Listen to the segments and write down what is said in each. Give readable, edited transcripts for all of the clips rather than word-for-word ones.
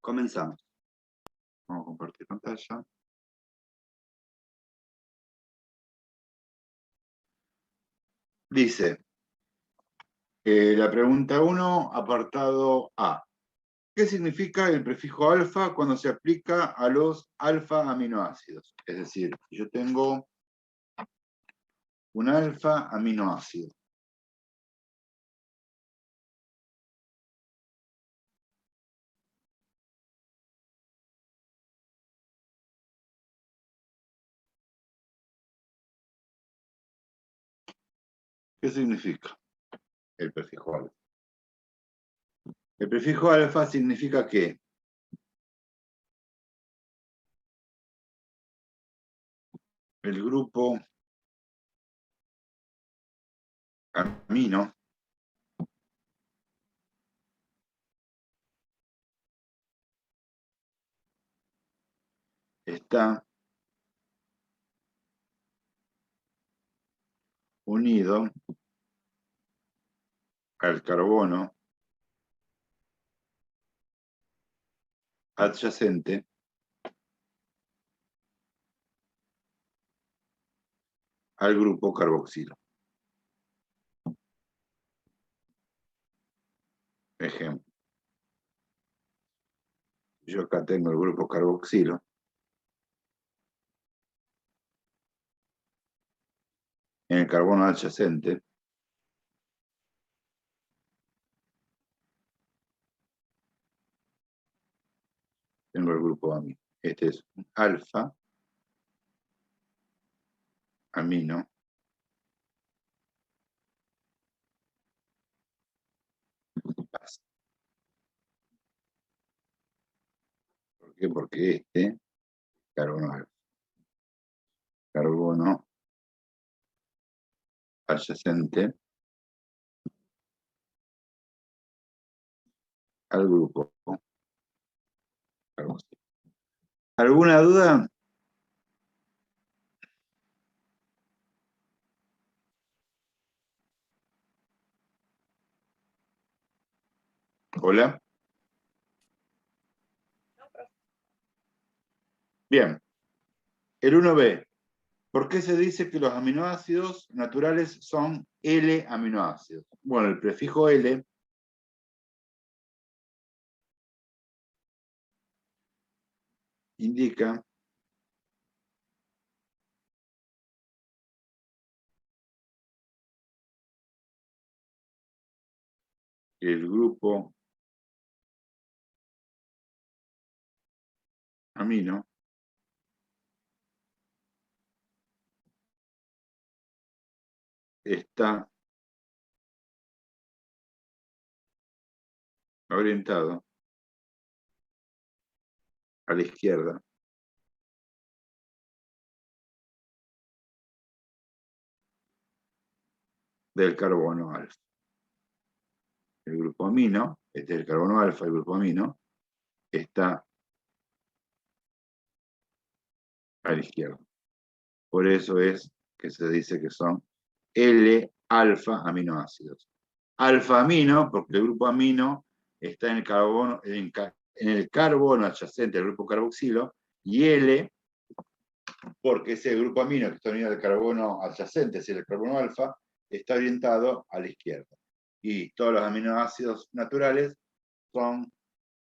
Comenzamos. Vamos a compartir pantalla. Dice, la pregunta 1, apartado A. ¿Qué significa el prefijo alfa cuando se aplica a los alfa aminoácidos? Es decir, yo tengo un alfa aminoácido. ¿Qué significa el prefijo alfa? El prefijo alfa significa que el grupo amino está unido al carbono adyacente al grupo carboxilo. Ejemplo. Yo acá tengo el grupo carboxilo. En el carbono adyacente tengo el grupo amino. Este es un alfa amino base. ¿Por qué? Porque este carbono adyacente al grupo carboxilo. ¿Alguna duda? ¿Hola? Bien. El 1b. ¿Por qué se dice que los aminoácidos naturales son L-aminoácidos? Bueno, el prefijo L indica que el grupo amino está orientado a la izquierda del carbono alfa. El grupo amino, este es el carbono alfa, el grupo amino, está a la izquierda. Por eso es que se dice que son L-alfa aminoácidos. Alfa amino, porque el grupo amino está en el carbono adyacente al grupo carboxilo, y L, porque ese grupo amino que está unido al carbono adyacente, es decir, el carbono alfa, está orientado a la izquierda. Y todos los aminoácidos naturales son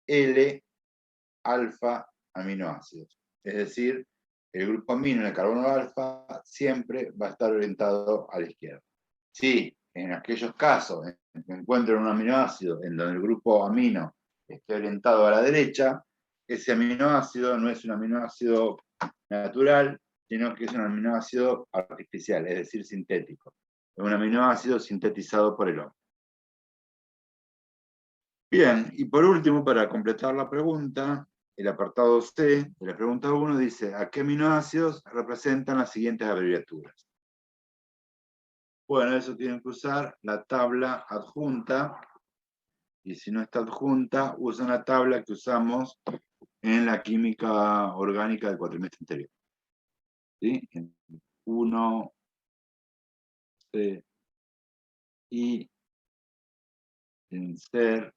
L-alfa aminoácidos. Es decir, el grupo amino en el carbono alfa siempre va a estar orientado a la izquierda. Si en aquellos casos en que encuentren un aminoácido en donde el grupo amino esté orientado a la derecha, ese aminoácido no es un aminoácido natural, sino que es un aminoácido artificial, es decir, sintético. Es un aminoácido sintetizado por el hombre. Bien, y por último, para completar la pregunta, el apartado C de la pregunta 1 dice: ¿a qué aminoácidos representan las siguientes abreviaturas? Bueno, eso tienen que usar la tabla adjunta, y si no está adjunta, usan la tabla que usamos en la química orgánica del cuatrimestre anterior. ¿Sí? En 1, C, I, en SER,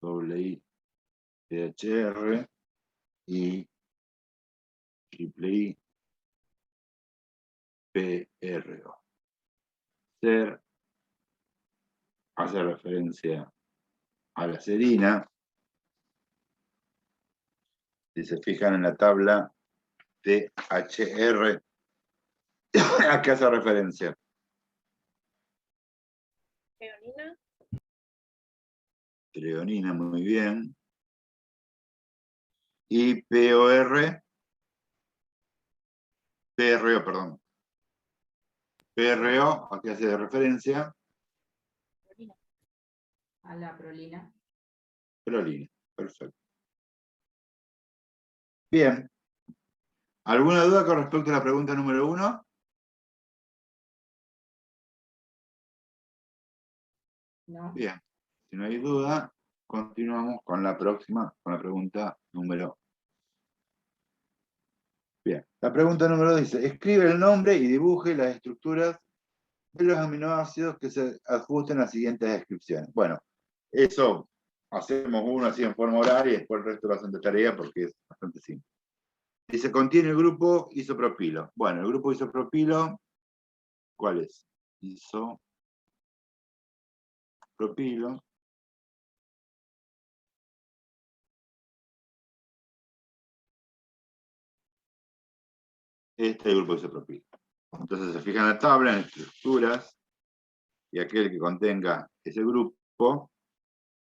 doble I, THR y triple I, PRO. Ser hace referencia a la serina. Si se fijan en la tabla THR, ¿a qué hace referencia? Treonina. Treonina, muy bien. Y POR, PRO, perdón. PRO, ¿a qué hace referencia? Prolina. A la prolina. Prolina, perfecto. Bien. ¿Alguna duda con respecto a la pregunta número 1? No. Bien. Si no hay duda, continuamos con la próxima, con la pregunta número. Bien. La pregunta número 2 dice, escribe el nombre y dibuje las estructuras de los aminoácidos que se ajusten a las siguientes descripciones. Bueno, eso hacemos uno así en forma oral y después el resto lo hacen de tarea porque es bastante simple. Dice, contiene el grupo isopropilo. Bueno, el grupo isopropilo, ¿cuál es? Isopropilo. Este es el grupo isopropilo. Entonces se fijan en la tabla, en estructuras, y aquel que contenga ese grupo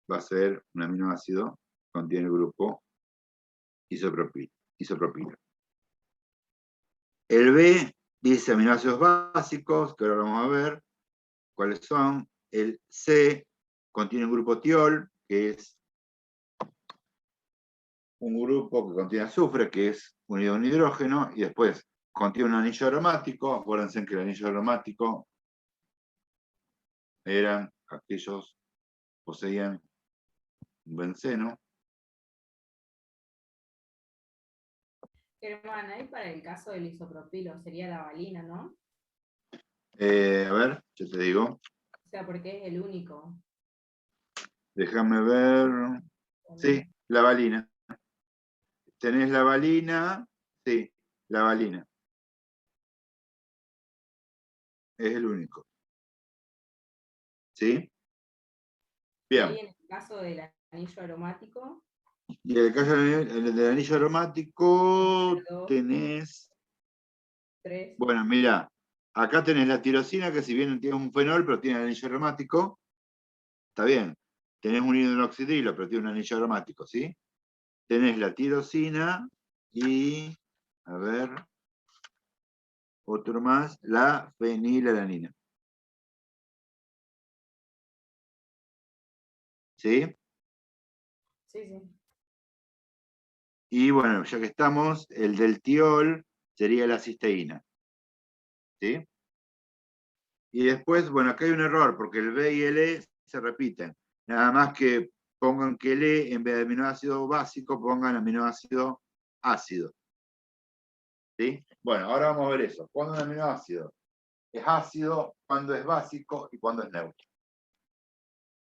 va a ser un aminoácido que contiene el grupo isopropilo. El B dice aminoácidos básicos, que ahora vamos a ver cuáles son. El C contiene un grupo tiol, que es un grupo que contiene azufre, que es unido a un hidrógeno, y después contiene un anillo aromático. Acuérdense que el anillo aromático eran aquellos que poseían un benceno. Germán, ahí para el caso del isopropilo sería la valina, ¿no? A ver, yo te digo. O sea, porque es el único. Déjame ver. Sí, la valina. ¿Tenés la valina? Sí, la valina. Es el único. ¿Sí? Y Bien. ahí en el caso del anillo aromático. Y en el caso del anillo aromático tenés... 3. Bueno, mira, acá tenés la tirosina, que si bien tiene un fenol, pero tiene el anillo aromático. Está bien. Tenés un hidroxidrilo, pero tiene un anillo aromático, ¿sí? Tenés la tirosina y... A ver... Otro más, la fenilalanina. ¿Sí? Sí, sí. Y bueno, ya que estamos, el del tiol sería la cisteína. ¿Sí? Y después, bueno, acá hay un error, porque el B y el E se repiten. Nada más que pongan que el E, en vez de aminoácido básico, pongan aminoácido ácido. ¿Sí? Bueno, ahora vamos a ver eso. ¿Cuándo un aminoácido es ácido? ¿Cuándo es básico? ¿Y cuándo es neutro?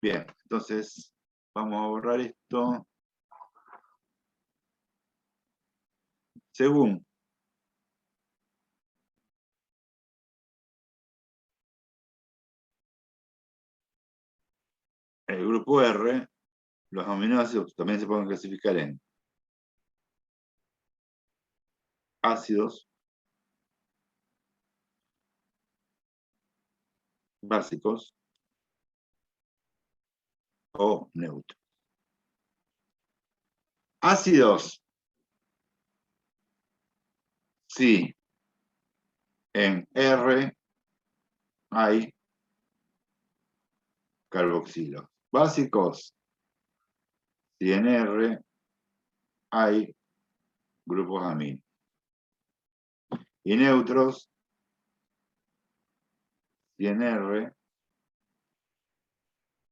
Bien, entonces vamos a borrar esto. Según el grupo R, los aminoácidos también se pueden clasificar en ácidos, básicos o neutros. Ácidos, sí, en R hay carboxilos. Básicos, si en R hay grupos amino. Y neutros, si en R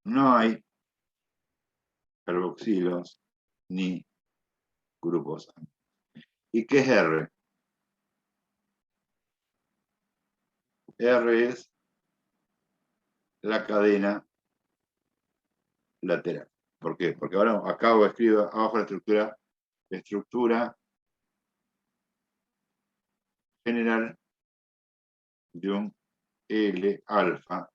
no hay carboxilos ni grupos amino. ¿Y qué es R? R es la cadena lateral. ¿Por qué? Porque ahora acabo de escribir abajo la estructura general de un L-alfa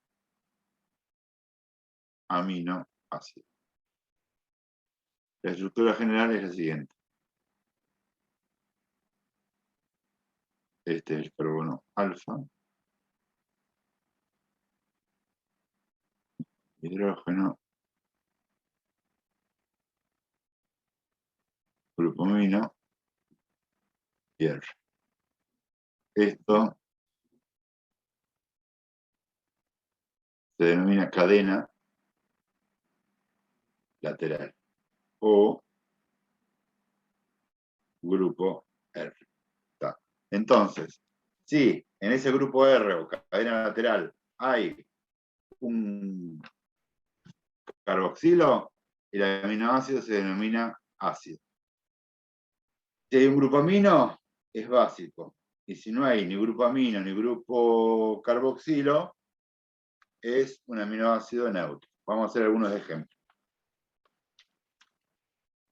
aminoácido. La estructura general es la siguiente. Este es el carbono alfa, hidrógeno, grupo amino y R. Esto se denomina cadena lateral o grupo R. ¿Está? Entonces, si en ese grupo R o cadena lateral hay un carboxilo, el aminoácido se denomina ácido. Si hay un grupo amino, es básico. Y si no hay ni grupo amino ni grupo carboxilo, es un aminoácido neutro. Vamos a hacer algunos ejemplos.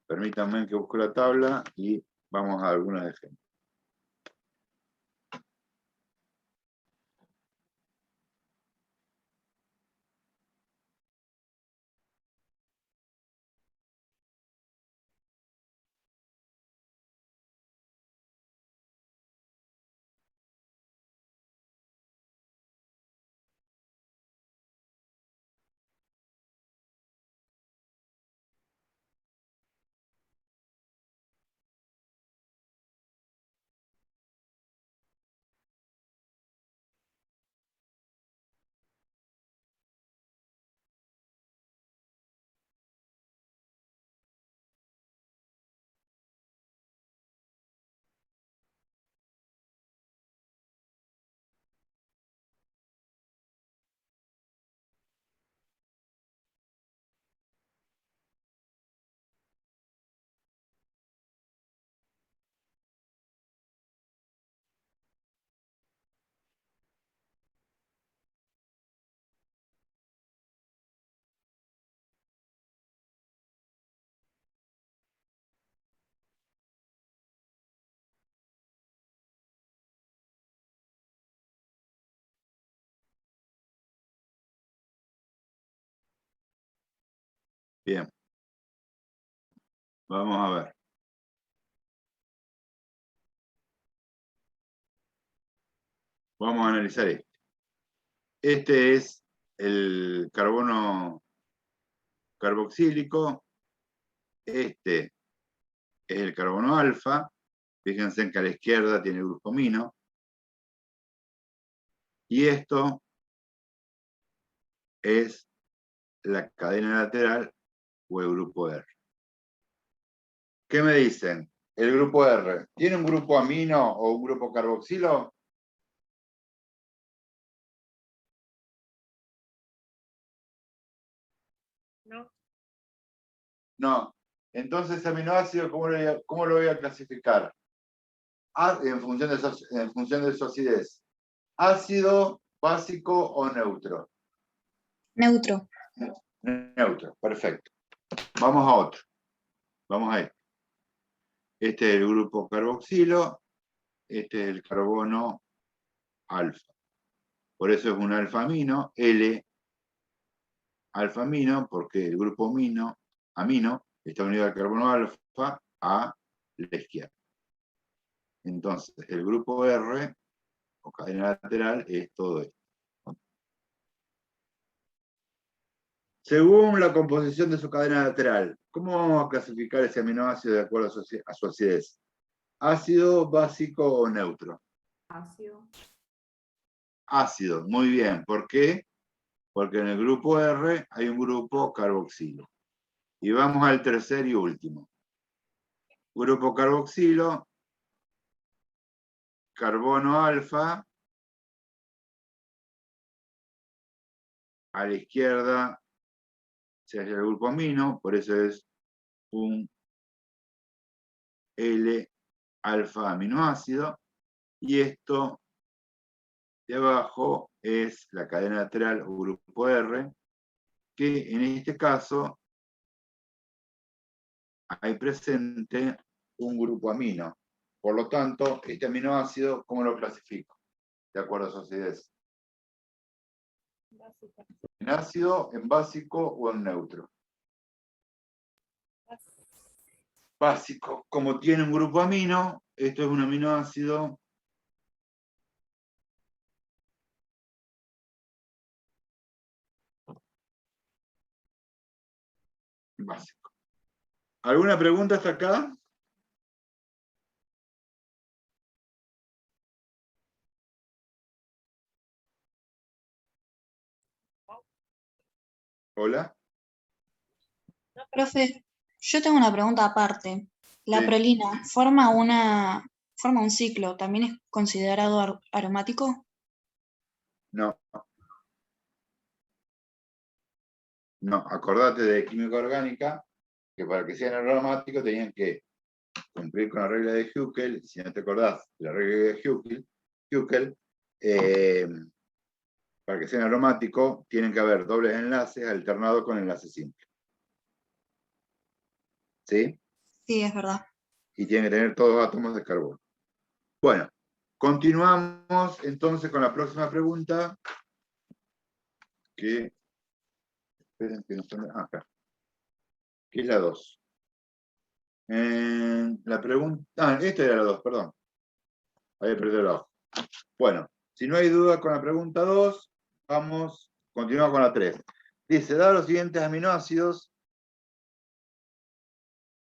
Permítanme que busque la tabla y vamos a algunos ejemplos. Bien, vamos a ver. Vamos a analizar esto. Este es el carbono carboxílico. Este es el carbono alfa. Fíjense que a la izquierda tiene el grupo amino. Y esto es la cadena lateral o el grupo R. ¿Qué me dicen? El grupo R, ¿tiene un grupo amino o un grupo carboxilo? No. No. Entonces, ese aminoácido, ¿cómo lo voy a clasificar? En función de su acidez. ¿Ácido, básico o neutro? Neutro. Neutro, perfecto. Vamos a otro. Vamos a este. Este es el grupo carboxilo. Este es el carbono alfa. Por eso es un alfa-amino, L-alfa-amino, porque el grupo amino está unido al carbono alfa a la izquierda. Entonces, el grupo R, o cadena lateral, es todo esto. Según la composición de su cadena lateral, ¿cómo vamos a clasificar ese aminoácido de acuerdo a su acidez? ¿Ácido, básico o neutro? Ácido. Ácido, muy bien. ¿Por qué? Porque en el grupo R hay un grupo carboxilo. Y vamos al tercer y último. Grupo carboxilo, carbono alfa, a la izquierda se halla el grupo amino, por eso es un L-alfa aminoácido, y esto de abajo es la cadena lateral o grupo R, que en este caso hay presente un grupo amino. Por lo tanto, este aminoácido, ¿cómo lo clasifico? De acuerdo a su acidez. Básica. ¿En ácido, en básico o en neutro? Básico. Como tiene un grupo amino, esto es un aminoácido básico. ¿Alguna pregunta hasta acá? Hola. Profe, yo tengo una pregunta aparte. La Sí. prolina forma un ciclo, ¿también es considerado aromático? No. No, acordate de química orgánica, que para que sean aromáticos tenían que cumplir con la regla de Huckel. Si no te acordás de la regla de Huckel, para que sean aromáticos tienen que haber dobles enlaces alternados con enlace simple. ¿Sí? Sí, es verdad. Y tienen que tener todos átomos de carbono. Bueno, continuamos entonces con la próxima pregunta. Que, esperen que no se me... acá. Que es la 2. La pregunta... esta era la 2, perdón. Había perdido la hoja. Bueno, si no hay duda con la pregunta 2, continuamos con la 3. Dice, da los siguientes aminoácidos: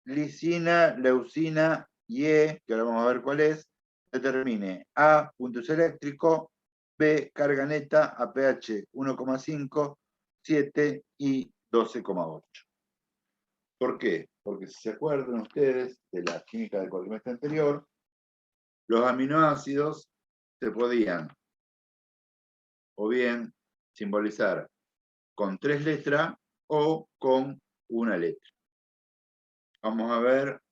lisina, leucina y E, que ahora vamos a ver cuál es, determine A, puntos eléctrico, B, carga neta, a pH 1,5, 7 y 12,8. ¿Por qué? Porque si se acuerdan ustedes de la química del cuatrimestre anterior, los aminoácidos se podían o bien simbolizar con 3 letras o con una letra. Vamos a ver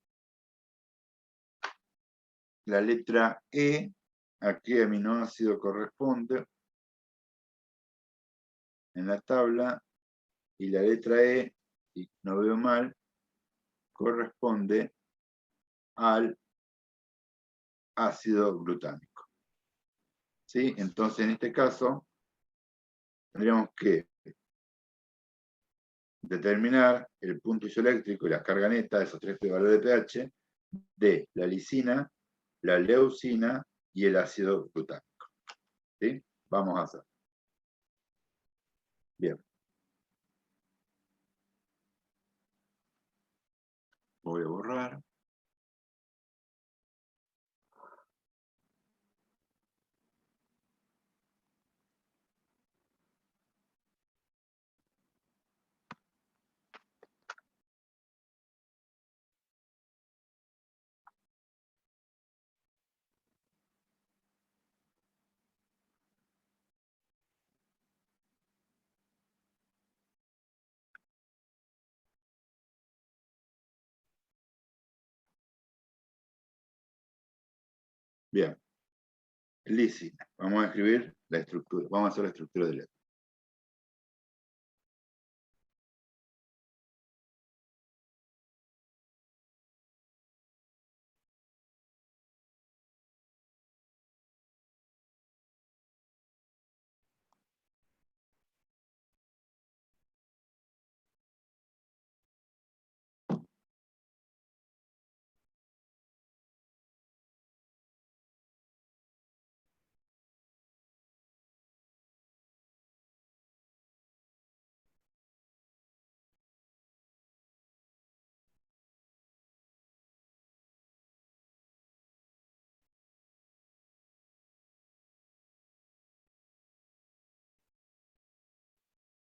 la letra E, a qué aminoácido corresponde en la tabla, y la letra E, si no veo mal, corresponde al ácido glutámico. ¿Sí? Entonces, en este caso, tendríamos que determinar el punto isoeléctrico y la carga neta de esos 3 valores de pH de la lisina, la leucina y el ácido glutámico. ¿Sí? Vamos a hacer. Bien. Voy a borrar. Bien. Lisina. Vamos a escribir la estructura. Vamos a hacer la estructura del letra.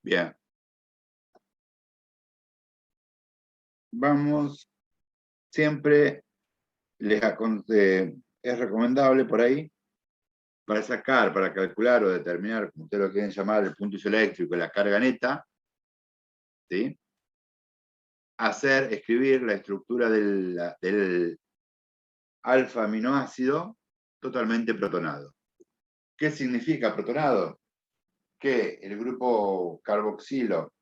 Bien. Vamos, siempre es recomendable por ahí, para calcular o determinar, como ustedes lo quieren llamar, el punto isoeléctrico y la carga neta, ¿sí? Escribir la estructura del alfa aminoácido totalmente protonado. ¿Qué significa protonado? Que el grupo carboxilo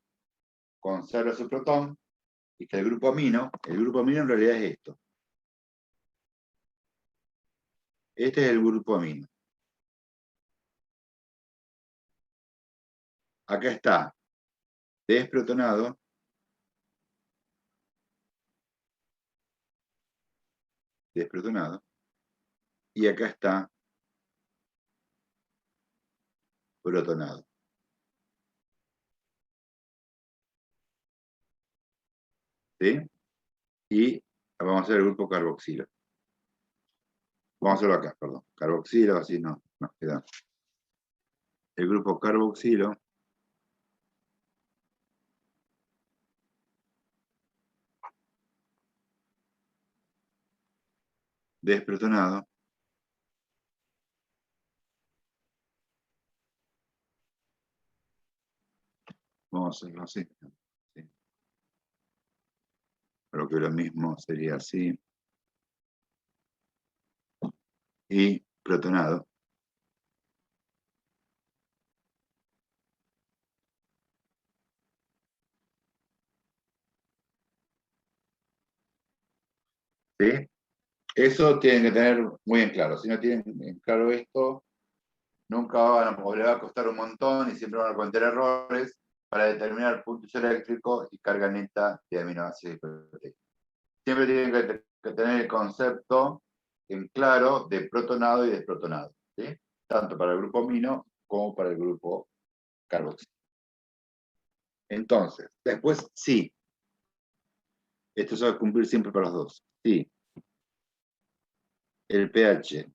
conserva su protón y que el grupo amino en realidad es esto. Este es el grupo amino. Acá está desprotonado, y acá está protonado. ¿Sí? Y vamos a hacer el grupo carboxilo. Vamos a hacerlo acá, perdón. Carboxilo, así no, nos queda. El grupo carboxilo desprotonado. Vamos a hacerlo así. ¿Sí? Pero que lo mismo sería así. Y protonado. ¿Sí? Eso tienen que tener muy en claro. Si no tienen en claro esto, nunca van a, o les va a costar un montón y siempre van a cometer errores para determinar puntos eléctricos y carga neta de aminoácidos y proteínas. Siempre tienen que tener el concepto en claro de protonado y desprotonado, ¿sí? Tanto para el grupo amino como para el grupo carboxilo. Entonces, después sí. Esto se va a cumplir siempre para los dos. Sí. El pH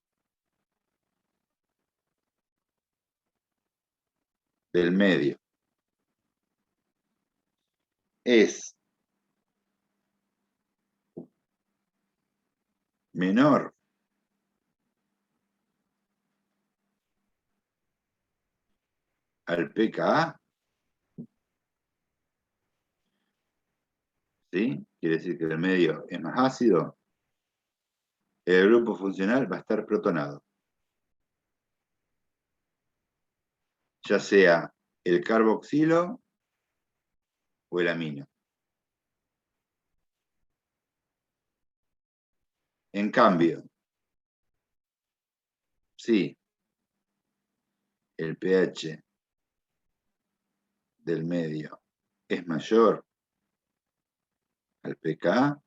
del medio es menor al pKa, ¿sí? Quiere decir que el medio es más ácido, el grupo funcional va a estar protonado. Ya sea el carboxilo o el amino. En cambio, si el pH del medio es mayor al pKa,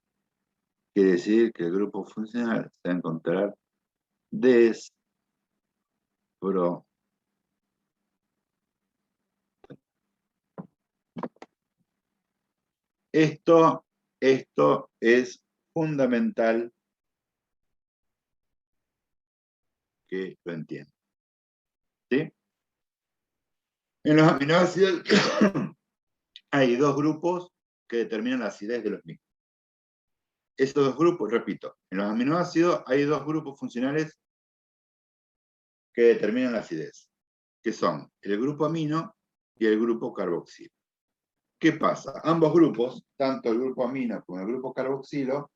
quiere decir que el grupo funcional se va a encontrar desprotonado. Esto es fundamental que lo entiendan. ¿Sí? En los aminoácidos hay dos grupos que determinan la acidez de los mismos. Estos dos grupos, repito, en los aminoácidos hay dos grupos funcionales que determinan la acidez, que son el grupo amino y el grupo carboxilo. ¿Qué pasa? Ambos grupos, tanto el grupo amino como el grupo carboxilo,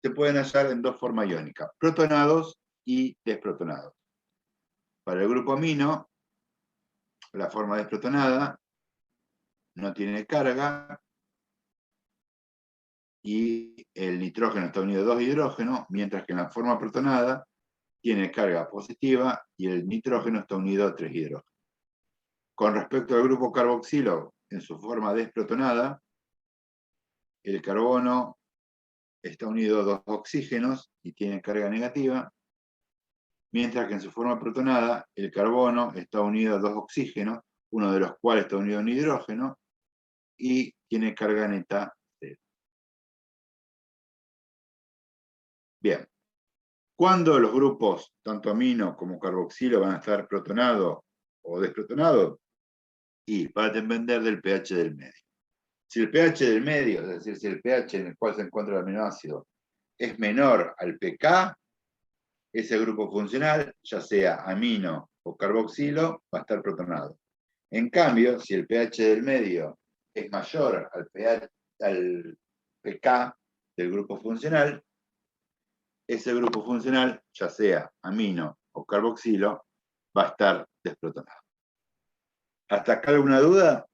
se pueden hallar en dos formas iónicas, protonados y desprotonados. Para el grupo amino, la forma desprotonada no tiene carga y el nitrógeno está unido a dos hidrógenos, mientras que en la forma protonada tiene carga positiva y el nitrógeno está unido a tres hidrógenos. Con respecto al grupo carboxilo, en su forma desprotonada, el carbono está unido a dos oxígenos y tiene carga negativa, mientras que en su forma protonada, el carbono está unido a dos oxígenos, uno de los cuales está unido a un hidrógeno, y tiene carga neta cero. Bien. ¿Cuándo los grupos, tanto amino como carboxilo, van a estar protonados o desprotonados? Y va a depender del pH del medio. Si el pH del medio, es decir, si el pH en el cual se encuentra el aminoácido es menor al pK, ese grupo funcional, ya sea amino o carboxilo, va a estar protonado. En cambio, si el pH del medio es mayor al pK del grupo funcional, ese grupo funcional, ya sea amino o carboxilo, va a estar desprotonado. ¿Hasta acá alguna duda?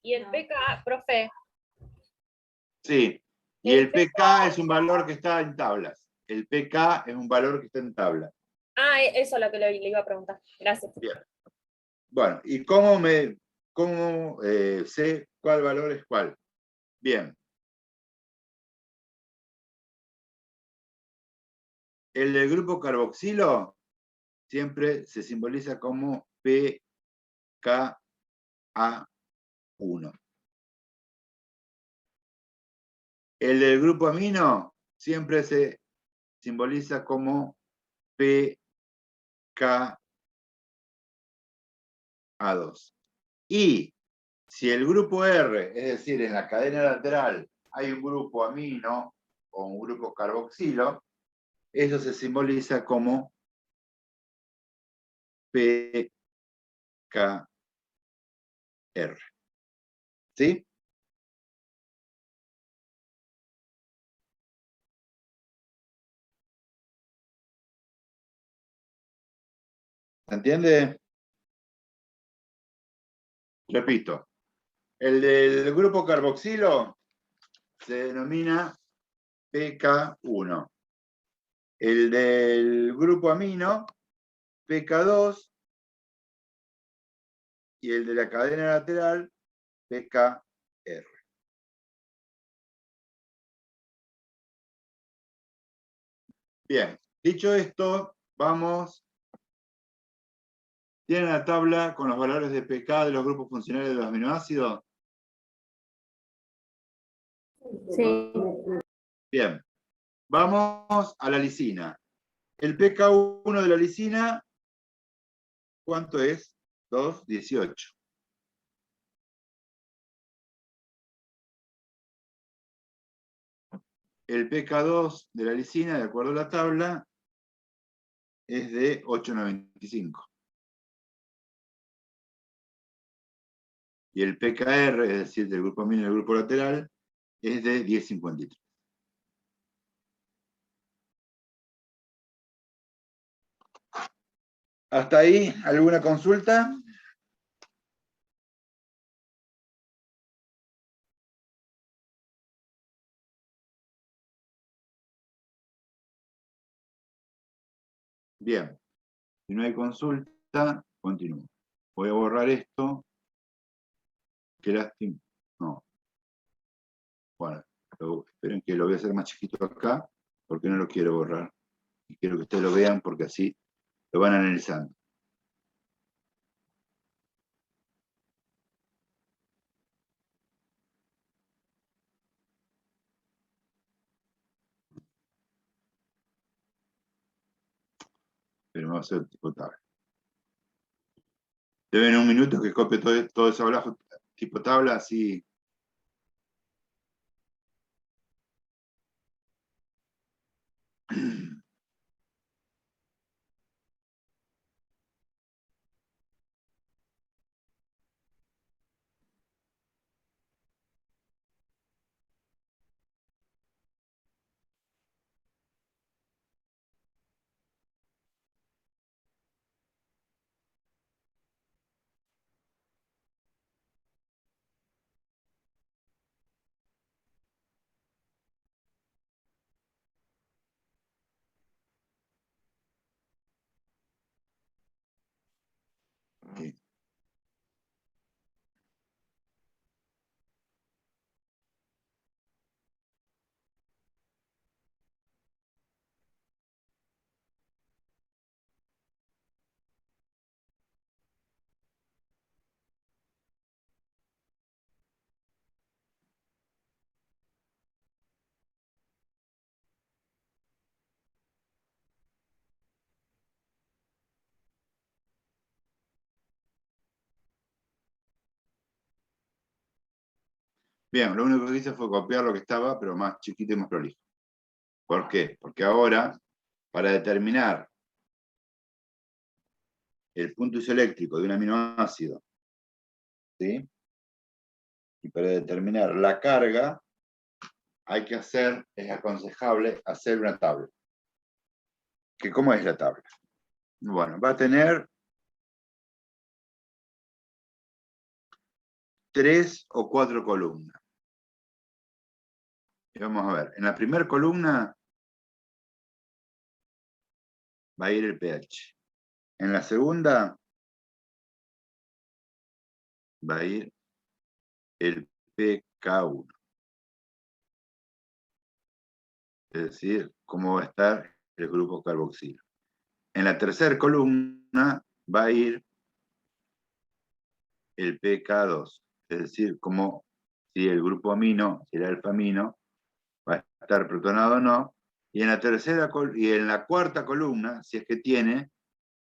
Y el No. pK, profe, Sí. Y el pK es un valor que está en tablas. El pK es un valor que está en tablas. eso es lo que le iba a preguntar. Gracias. Bien. Bueno, ¿y cómo sé cuál valor es cuál? Bien. El del grupo carboxilo siempre se simboliza como pKa1. El del grupo amino siempre se simboliza como pKa2. Y si el grupo R, es decir, en la cadena lateral hay un grupo amino o un grupo carboxilo, eso se simboliza como pKr. ¿Sí? ¿Se entiende? Repito, el del grupo carboxilo se denomina pK1. El del grupo amino, pK2, y el de la cadena lateral, pKr. Bien, dicho esto, vamos. ¿Tienen la tabla con los valores de pK de los grupos funcionales de los aminoácidos? Sí. Bien, vamos a la lisina. El pK1 de la lisina, ¿cuánto es? 2,18. El pK2 de la lisina, de acuerdo a la tabla, es de 8,95. Y el pKr, es decir, del grupo amino y del grupo lateral, es de 10,53. ¿Hasta ahí alguna consulta? Bien. Si no hay consulta, continúo. Voy a borrar esto. Qué lástima. No. Bueno, esperen que lo voy a hacer más chiquito acá, porque no lo quiero borrar. Y quiero que ustedes lo vean, porque así lo van analizando. Pero me va a hacer tipo tabla. Deben un minuto que copie todo eso abajo, tipo tabla, así. Aquí. Bien, lo único que hice fue copiar lo que estaba, pero más chiquito y más prolijo. ¿Por qué? Porque ahora, para determinar el punto isoeléctrico de un aminoácido, ¿sí? Y para determinar la carga, es aconsejable hacer una tabla. ¿Cómo es la tabla? Bueno, va a tener 3 o 4 columnas. Y vamos a ver, en la primera columna va a ir el pH. En la segunda va a ir el pK1. Es decir, cómo va a estar el grupo carboxilo. En la tercera columna va a ir el pK2, es decir, como si el grupo amino, si el alfa-amino, va a estar protonado o no. Y en la cuarta columna, si es que tiene,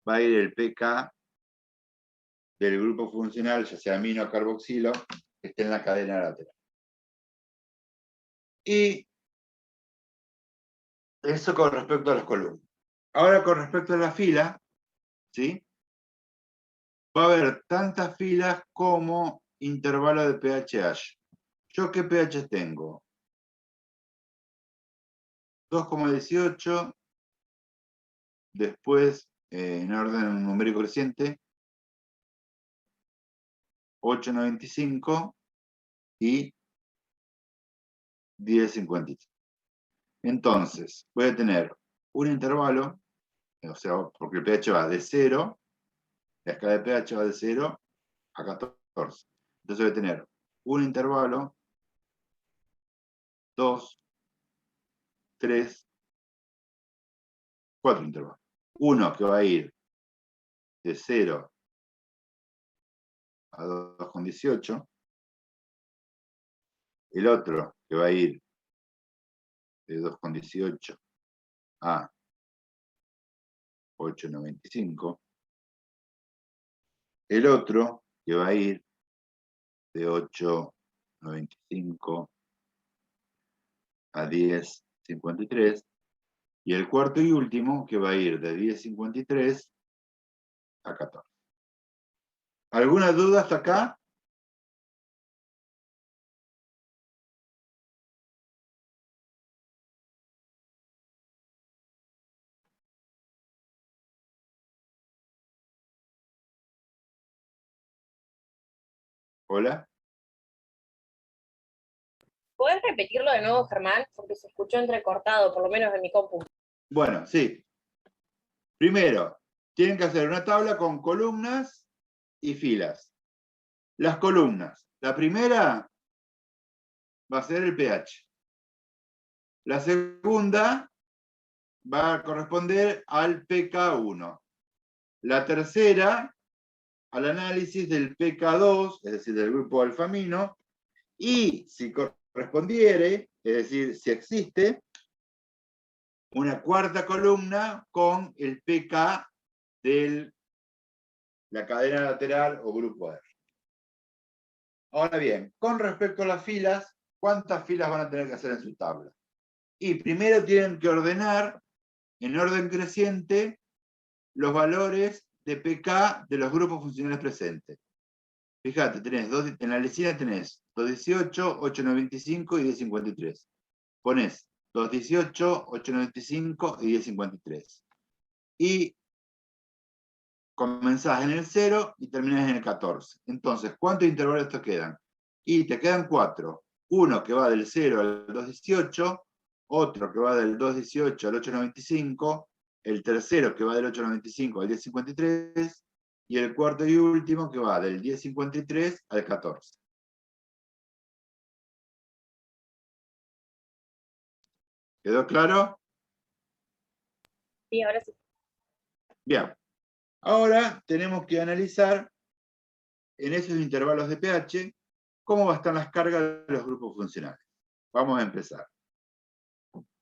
va a ir el pK del grupo funcional, ya sea amino o carboxilo, que esté en la cadena lateral. Y eso con respecto a las columnas. Ahora con respecto a la fila, ¿sí? Va a haber tantas filas como intervalo de pH. ¿Yo qué pH tengo? 2,18, después en orden numérico creciente, 8,95 y 10,53. Entonces, voy a tener un intervalo, o sea, porque el pH va de 0, la escala de pH va de 0 a 14. Entonces voy a tener un intervalo, 2, 3, 4 intervalos. Uno que va a ir de 0 a 2,18. El otro que va a ir de 2,18 a 8,95. El otro que va a ir de 8,95 a 10,53. Y el cuarto y último que va a ir de 10,53 a 14. ¿Alguna duda hasta acá? ¿Hola? ¿Podés repetirlo de nuevo, Germán? Porque se escuchó entrecortado, por lo menos en mi compu. Bueno, sí. Primero, tienen que hacer una tabla con columnas y filas. Las columnas. La primera va a ser el pH. La segunda va a corresponder al pK1. La tercera, al análisis del pK2, es decir, del grupo alfamino, y si correspondiere, es decir, si existe, una cuarta columna con el pK de la cadena lateral o grupo R. Ahora bien, con respecto a las filas, ¿cuántas filas van a tener que hacer en su tabla? Y primero tienen que ordenar en orden creciente los valores de pK de los grupos funcionales presentes. Fíjate, en la lisina tenés 218, 895 y 1053. Ponés 218, 895 y 1053. Y comenzás en el 0 y terminás en el 14. Entonces, ¿cuántos intervalos te quedan? Y te quedan 4. Uno que va del 0 al 218, otro que va del 218 al 895, el tercero que va del 895 al 1053, y el cuarto y último que va del 1053 al 14. ¿Quedó claro? Sí, ahora sí. Bien. Ahora tenemos que analizar en esos intervalos de pH cómo van a estar las cargas de los grupos funcionales. Vamos a empezar.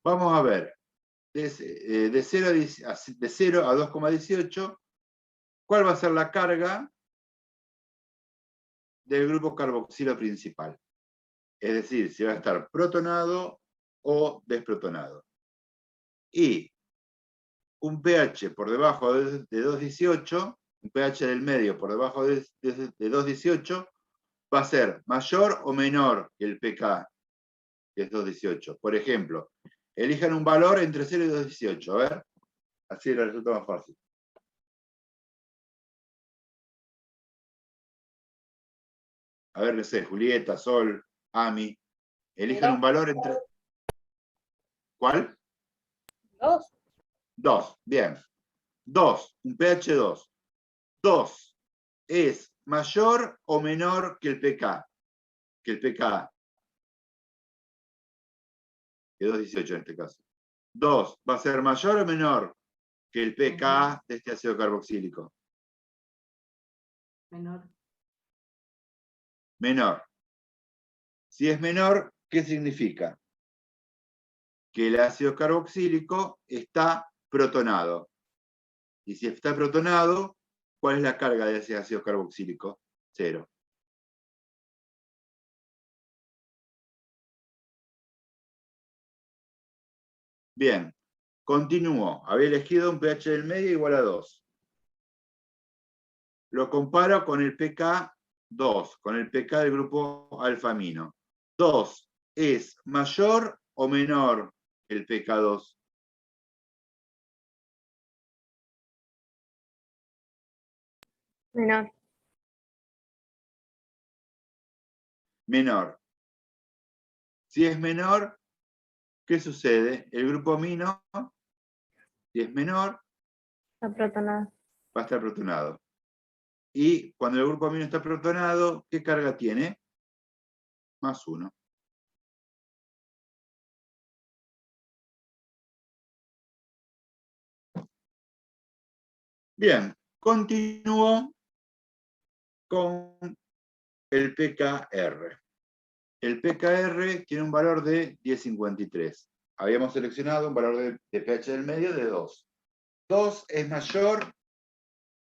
Vamos a ver, de 0 a 2,18, ¿cuál va a ser la carga del grupo carboxilo principal? Es decir, si va a estar protonado o desprotonado. Y un pH por debajo de 2,18, un pH del medio por debajo de 2,18, va a ser mayor o menor que el pK, que es 2,18. Por ejemplo, elijan un valor entre 0 y 2,18. A ver, así les resulta más fácil. A ver, no sé, Julieta, Sol, Ami. Elijan un valor entre... ¿Cuál? 2. 2, bien. 2, un pH 2. 2 es mayor o menor que el pK, que el pKa, que 2,18 en este caso. 2 va a ser mayor o menor que el pKa de este ácido carboxílico. Menor. Menor. Si es menor, ¿qué significa? Que el ácido carboxílico está protonado. Y si está protonado, ¿cuál es la carga de ese ácido carboxílico? 0. Bien, continúo. Había elegido un pH del medio igual a 2. Lo comparo con el pK 2, con el pK del grupo alfamino. 2 es mayor o menor que el pK 2. Menor. Menor. Si es menor, ¿qué sucede? El grupo amino, si es menor, Está protonado. va a estar protonado. Y cuando el grupo amino está protonado, ¿qué carga tiene? Más 1. Bien, continúo con el pKr. El pKr tiene un valor de 10,53. Habíamos seleccionado un valor de pH del medio de 2. 2 es mayor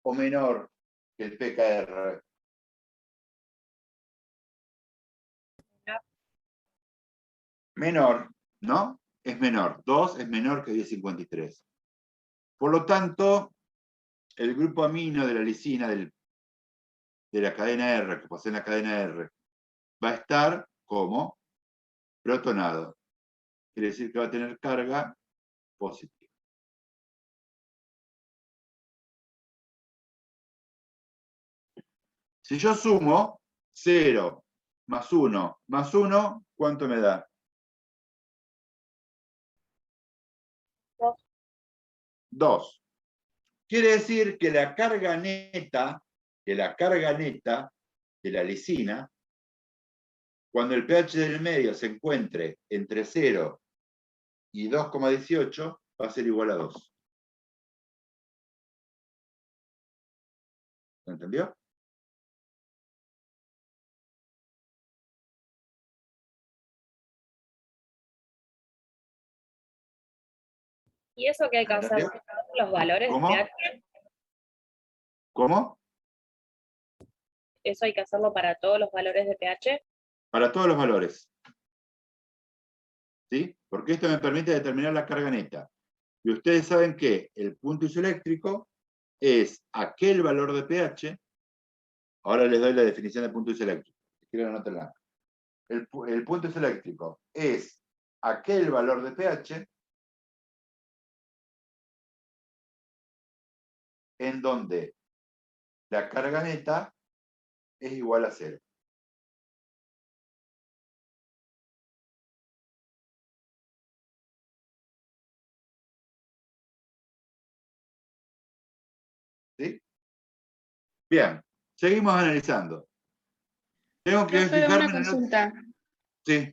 o menor que el pKr. Menor, ¿no? Es menor. 2 es menor que 10,53. Por lo tanto, el grupo amino de la lisina de la cadena R, que posee la cadena R, va a estar como protonado. Quiere decir que va a tener carga positiva. Si yo sumo 0 más 1 más 1, ¿cuánto me da? 2. Quiere decir que la carga neta de la lisina, cuando el pH del medio se encuentre entre 0 y 2,18, va a ser igual a 2. ¿Se entendió? ¿Y eso qué hay que hacer? ¿Entendió? ¿Los valores de ¿Cómo? pH? ¿Cómo? ¿Eso hay que hacerlo para todos los valores de pH? Para todos los valores. ¿Sí? Porque esto me permite determinar la carga neta. Y ustedes saben que el punto isoeléctrico es aquel valor de pH. Ahora les doy la definición de punto isoeléctrico. Si quieren, anótenla. El punto isoeléctrico es aquel valor de pH en donde la carga neta es igual a 0. ¿Sí? Bien, seguimos analizando. Tengo que Profe, fijarme una en el... consulta. Sí,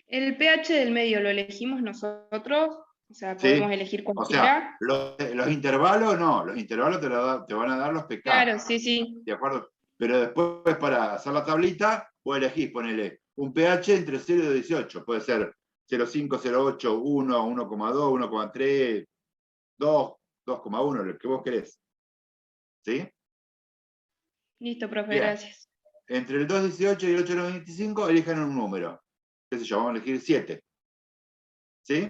¿El pH del medio lo elegimos nosotros? O sea, sí. podemos elegir O sea, cualquiera. los intervalos no, los intervalos te van a dar los pK. Claro, sí, sí. ¿De acuerdo? Pero después, para hacer la tablita, vos elegís, ponele un pH entre 0 y 18. Puede ser 0,5, 0,8, 1, 1,2, 1,3, 2, 2,1, lo que vos querés. ¿Sí? Listo, profe, Bien. gracias. Entre el 2,18 y el 8,95, elijan un número. ¿Qué sé yo? Vamos a elegir 7. ¿Sí?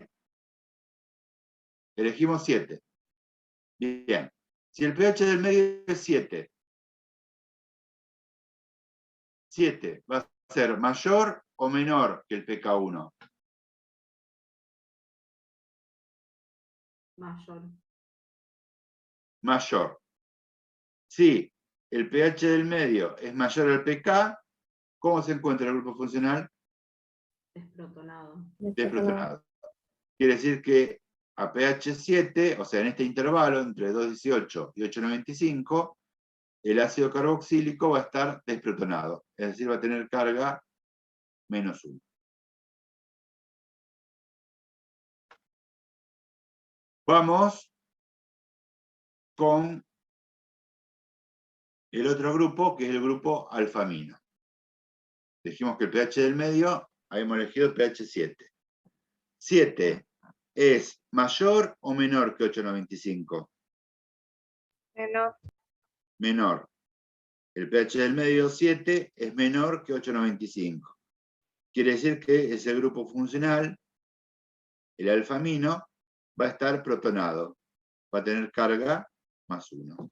Elegimos 7. Bien. Si el pH del medio es 7, 7 va a ser mayor o menor que el pK1. Mayor. Mayor. Si el pH del medio es mayor al pK, ¿Cómo se encuentra el grupo funcional? Desprotonado. Desprotonado. Quiere decir que a pH 7, o sea, en este intervalo entre 2,18 y 8,95, el ácido carboxílico va a estar desprotonado, es decir, va a tener carga -1. Vamos con el otro grupo, que es el grupo alfamino. Dijimos que el pH del medio, habíamos elegido el pH 7. 7 es mayor o menor que 8,95. Menor. Menor. El pH del medio 7 es menor que 8,95. Quiere decir que ese grupo funcional, el alfamino, va a estar protonado. Va a tener carga +1.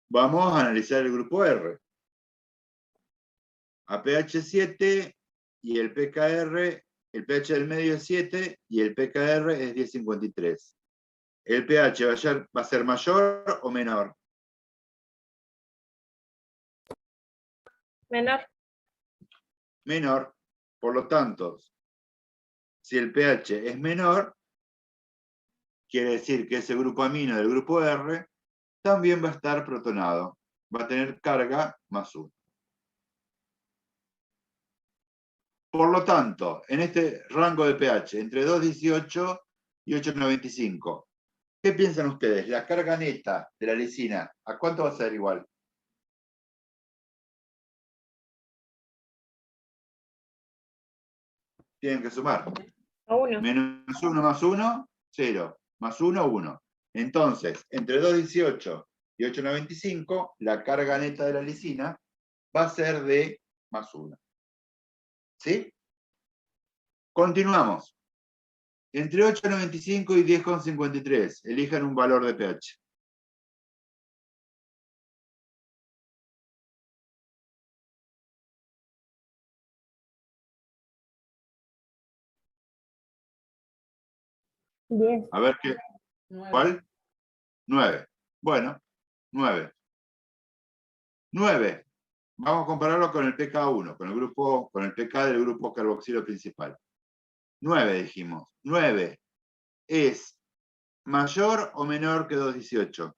Vamos a analizar el grupo R. A pH 7 y el pKr, el pH del medio es 7 y el pKr es 10,53. ¿El pH va a ser mayor o menor? Menor. Menor. Por lo tanto, si el pH es menor, quiere decir que ese grupo amino del grupo R también va a estar protonado. Va a tener carga +1. Por lo tanto, en este rango de pH, entre 2,18 y 8,95, ¿qué piensan ustedes? La carga neta de la lisina, ¿a cuánto va a ser igual? Tienen que sumar. A 1. -1 más 1, 0. Más 1, 1. Entonces, entre 2,18 y 8,95, la carga neta de la lisina va a ser de +1. ¿Sí? Continuamos. Entre 8,95 y 10,53, elijan un valor de pH. A ver qué. 9. ¿Cuál? 9. Bueno, 9. 9. Vamos a compararlo con el pK1, con el pK del grupo carboxilo principal. 9 dijimos. 9 es mayor o menor que 2,18.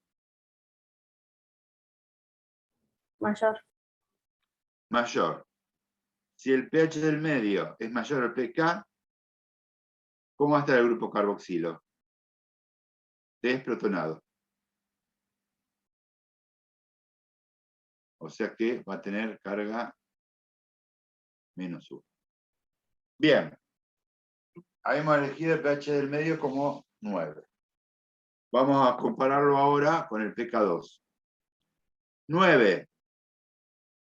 Mayor. Mayor. Si el pH del medio es mayor al pK, ¿cómo va a estar el grupo carboxilo? Desprotonado. O sea que va a tener carga -1. Bien. Habíamos elegido el pH del medio como 9. Vamos a compararlo ahora con el pK2. 9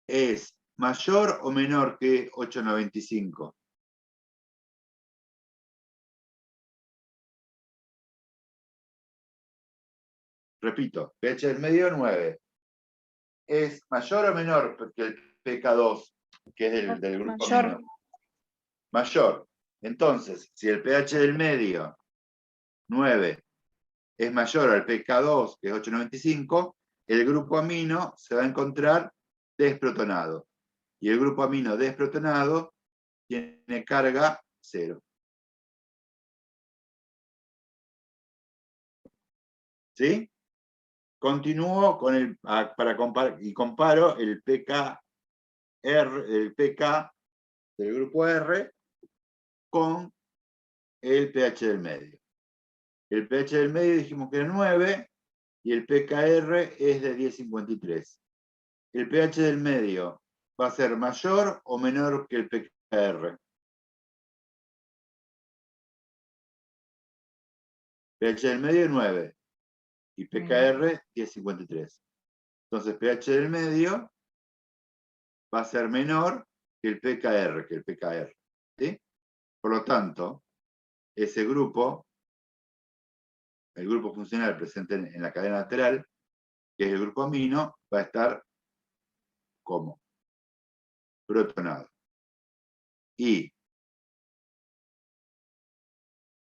es mayor o menor que 8,95. Repito, pH del medio 9. ¿Es mayor o menor que el pK2, que es el del grupo Mayor. amino? Mayor. Entonces, si el pH del medio 9 es mayor al pK2, que es 8,95, el grupo amino se va a encontrar desprotonado. Y el grupo amino desprotonado tiene carga 0. ¿Sí? Continúo con para comparar y comparo el pK del grupo R con el pH del medio. El pH del medio dijimos que era 9 y el pKr es de 10,53. El pH del medio va a ser mayor o menor que el pKr. pH del medio 9 y pKr 10,53. Entonces pH del medio va a ser menor que el pKr, ¿sí? Por lo tanto, ese grupo, el grupo funcional presente en la cadena lateral, que es el grupo amino, va a estar como protonado. Y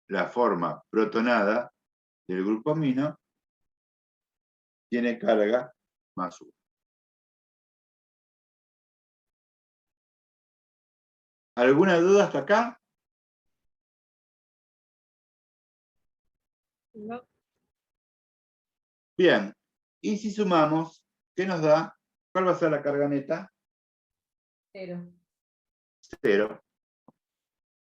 la forma protonada del grupo amino tiene carga +1. ¿Alguna duda hasta acá? No. Bien. Y si sumamos, ¿qué nos da? ¿Cuál va a ser la carga neta? 0. 0.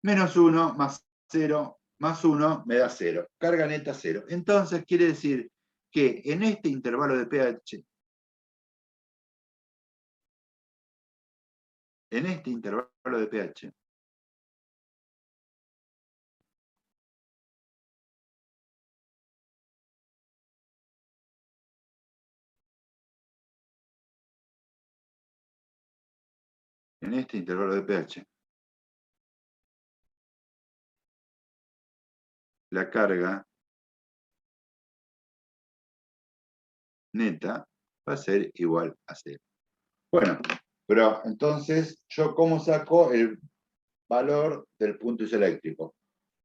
Menos 1 más 0 más 1 me da 0. Carga neta 0. Entonces quiere decir que en este intervalo de pH, en este intervalo de pH, la carga neta va a ser igual a 0. Bueno, pero entonces, ¿yo cómo saco el valor del punto isoeléctrico?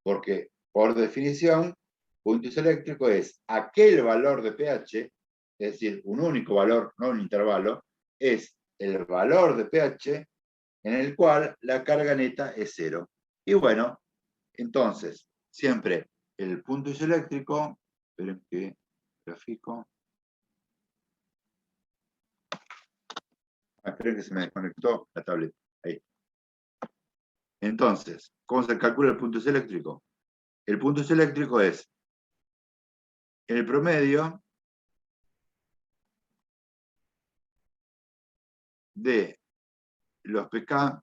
Porque, por definición, punto isoeléctrico es aquel valor de pH, es decir, un único valor, no un intervalo, es el valor de pH en el cual la carga neta es 0. Y bueno, entonces, siempre el punto isoeléctrico, esperen que grafico. Esperen que se me desconectó la tablet. Ahí. Entonces, ¿cómo se calcula el punto isoeléctrico? El punto isoeléctrico es el promedio de los pK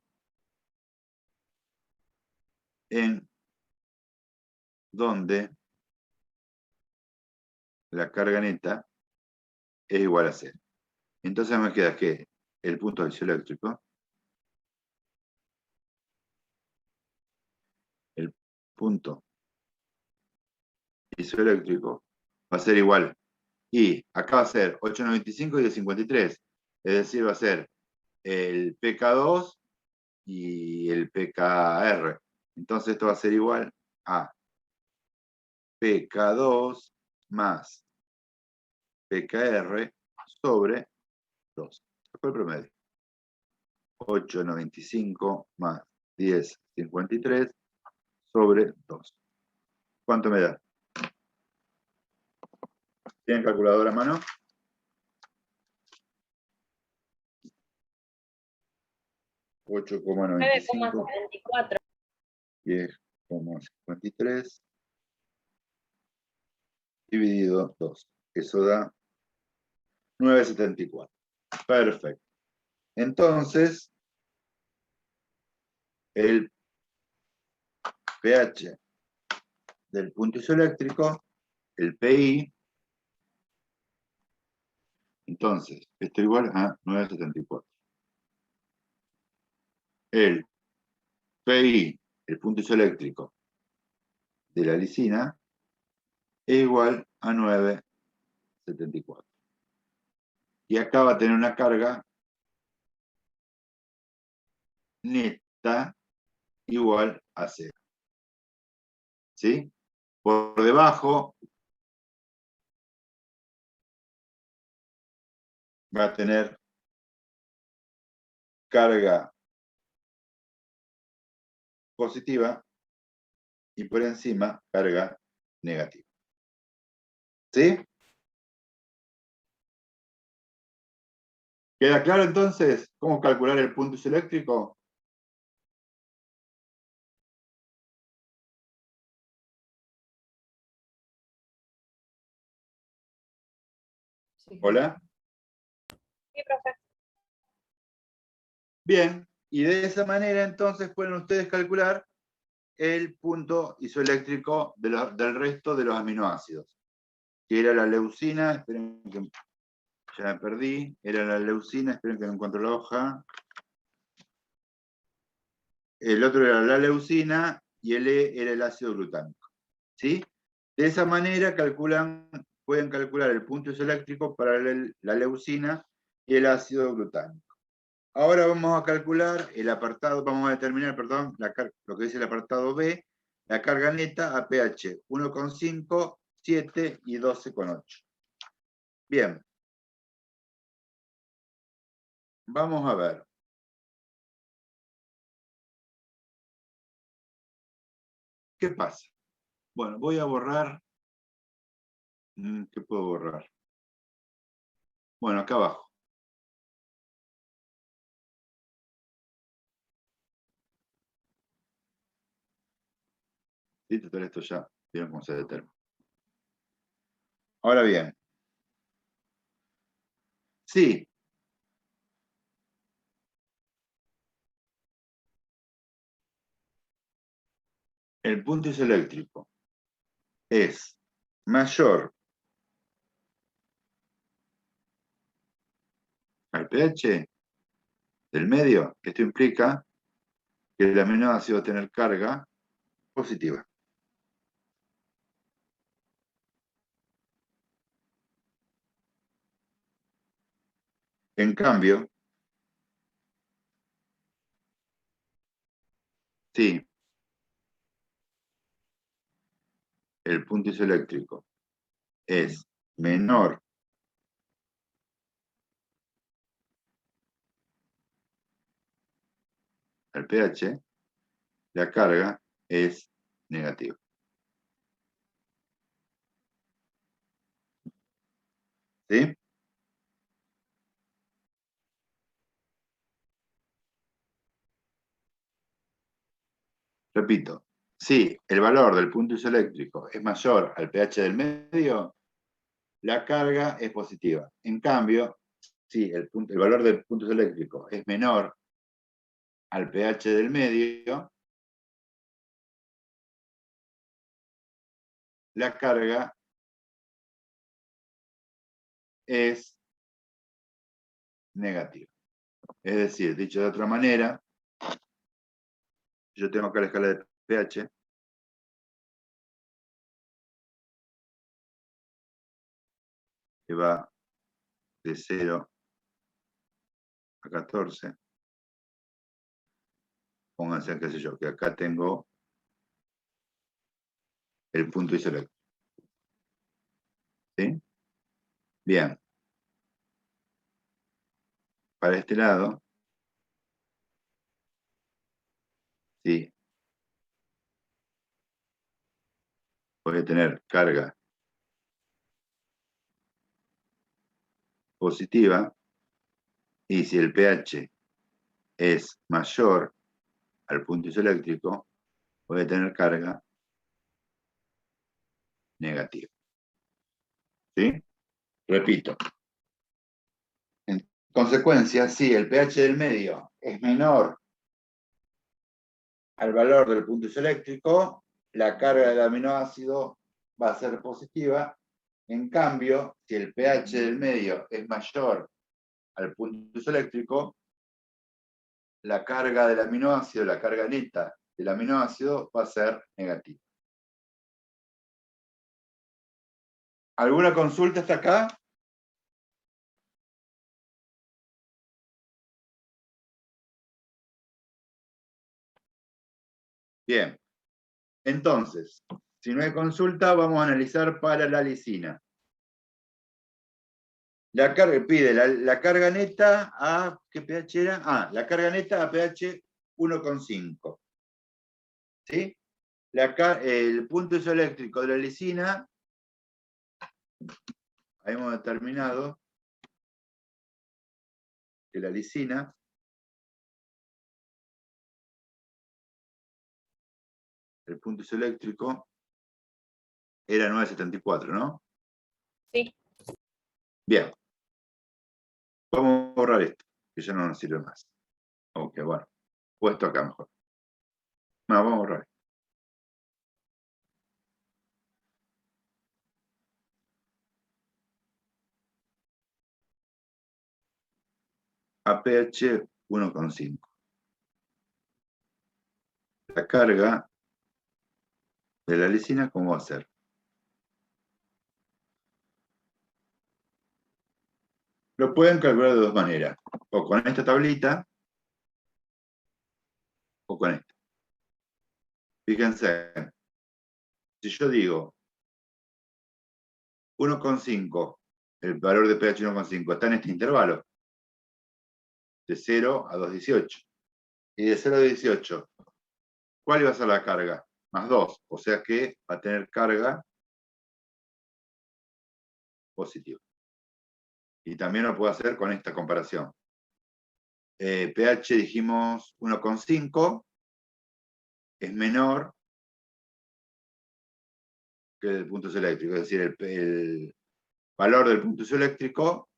en donde la carga neta es igual a 0. Entonces me queda que el punto isoeléctrico, el punto isoeléctrico va a ser igual. Y acá va a ser 8,95 y de 53. Es decir, va a ser el pK2 y el pKr. Entonces esto va a ser igual a pK2 más pKr sobre 2. Esto fue el promedio. 8,95 más 10,53 sobre 2. ¿Cuánto me da? ¿Tienen calculadora a mano? 8,95 9,74. 10,53 dividido 2. Eso da 9,74. Perfecto. Entonces, el pH del punto isoeléctrico, el PI, entonces, esto igual a 9,74. El PI, el punto isoeléctrico de la lisina, es igual a 9,74. Y acá va a tener una carga neta igual a 0. ¿Sí? Por debajo va a tener carga positiva y por encima carga negativa. ¿Sí? ¿Queda claro entonces cómo calcular el punto isoeléctrico? Sí. ¿Hola? Sí, profe. Bien, y de esa manera entonces pueden ustedes calcular el punto isoeléctrico del resto de los aminoácidos. Que era la leucina, esperen que ya la perdí, era la leucina, esperen que no encuentro la hoja. El otro era la leucina y el E era el ácido glutámico. ¿Sí? De esa manera pueden calcular el punto isoeléctrico para la leucina y el ácido glutámico. Ahora vamos a calcular el apartado, vamos a determinar, perdón, lo que dice el apartado B, la carga neta a pH 1,5, 7 y 12,8. Bien. Vamos a ver. ¿qué pasa? Bueno, voy a borrar. ¿Qué puedo borrar? Bueno, acá abajo. Sí, total, esto ya vieron cómo se determina. Ahora bien. Sí. El punto isoeléctrico es mayor al pH del medio. Esto implica que el aminoácido va a tener carga positiva. En cambio, sí, el punto isoeléctrico es menor al pH, la carga es negativa. ¿Sí? Repito, si el valor del punto isoeléctrico es mayor al pH del medio, la carga es positiva. En cambio, si el valor del punto isoeléctrico es menor al pH del medio, la carga es negativa. Es decir, dicho de otra manera, yo tengo acá la escala de pH, que va de 0 a 14. Pónganse, qué sé yo, que acá tengo el punto isoeléctrico. ¿Sí? Bien. Para este lado, sí, voy a tener carga positiva, y si el pH es mayor al punto isoeléctrico, voy a tener carga negativa. ¿Sí? Repito. En consecuencia, si el pH del medio es menor al valor del punto isoeléctrico, la carga del aminoácido va a ser positiva. En cambio, si el pH del medio es mayor al punto isoeléctrico, la carga del aminoácido, la carga neta del aminoácido va a ser negativa. ¿Alguna consulta hasta acá? Bien. Entonces, si no hay consulta, vamos a analizar para la lisina. La carga, pide la carga neta a, ¿qué pH era? La carga neta a pH 1,5. ¿Sí? El punto isoeléctrico de la lisina, ahí hemos determinado que la lisina el punto isoeléctrico era 9,74, ¿no? Sí. Bien. Vamos a borrar esto, que ya no nos sirve más. Ok, bueno. Puesto acá mejor. No, vamos a borrar. A pH 1,5. La carga de la lisina, ¿cómo va a ser? Lo pueden calcular de dos maneras. O con esta tablita, o con esta. Fíjense, si yo digo 1,5, el valor de pH 1,5 está en este intervalo, de 0 a 2,18. Y de 0 a 18, ¿cuál iba a ser la carga? más 2, o sea que va a tener carga positiva. Y también lo puedo hacer con esta comparación. pH dijimos 1,5 es menor que el punto isoeléctrico, es decir, el valor del punto isoeléctrico,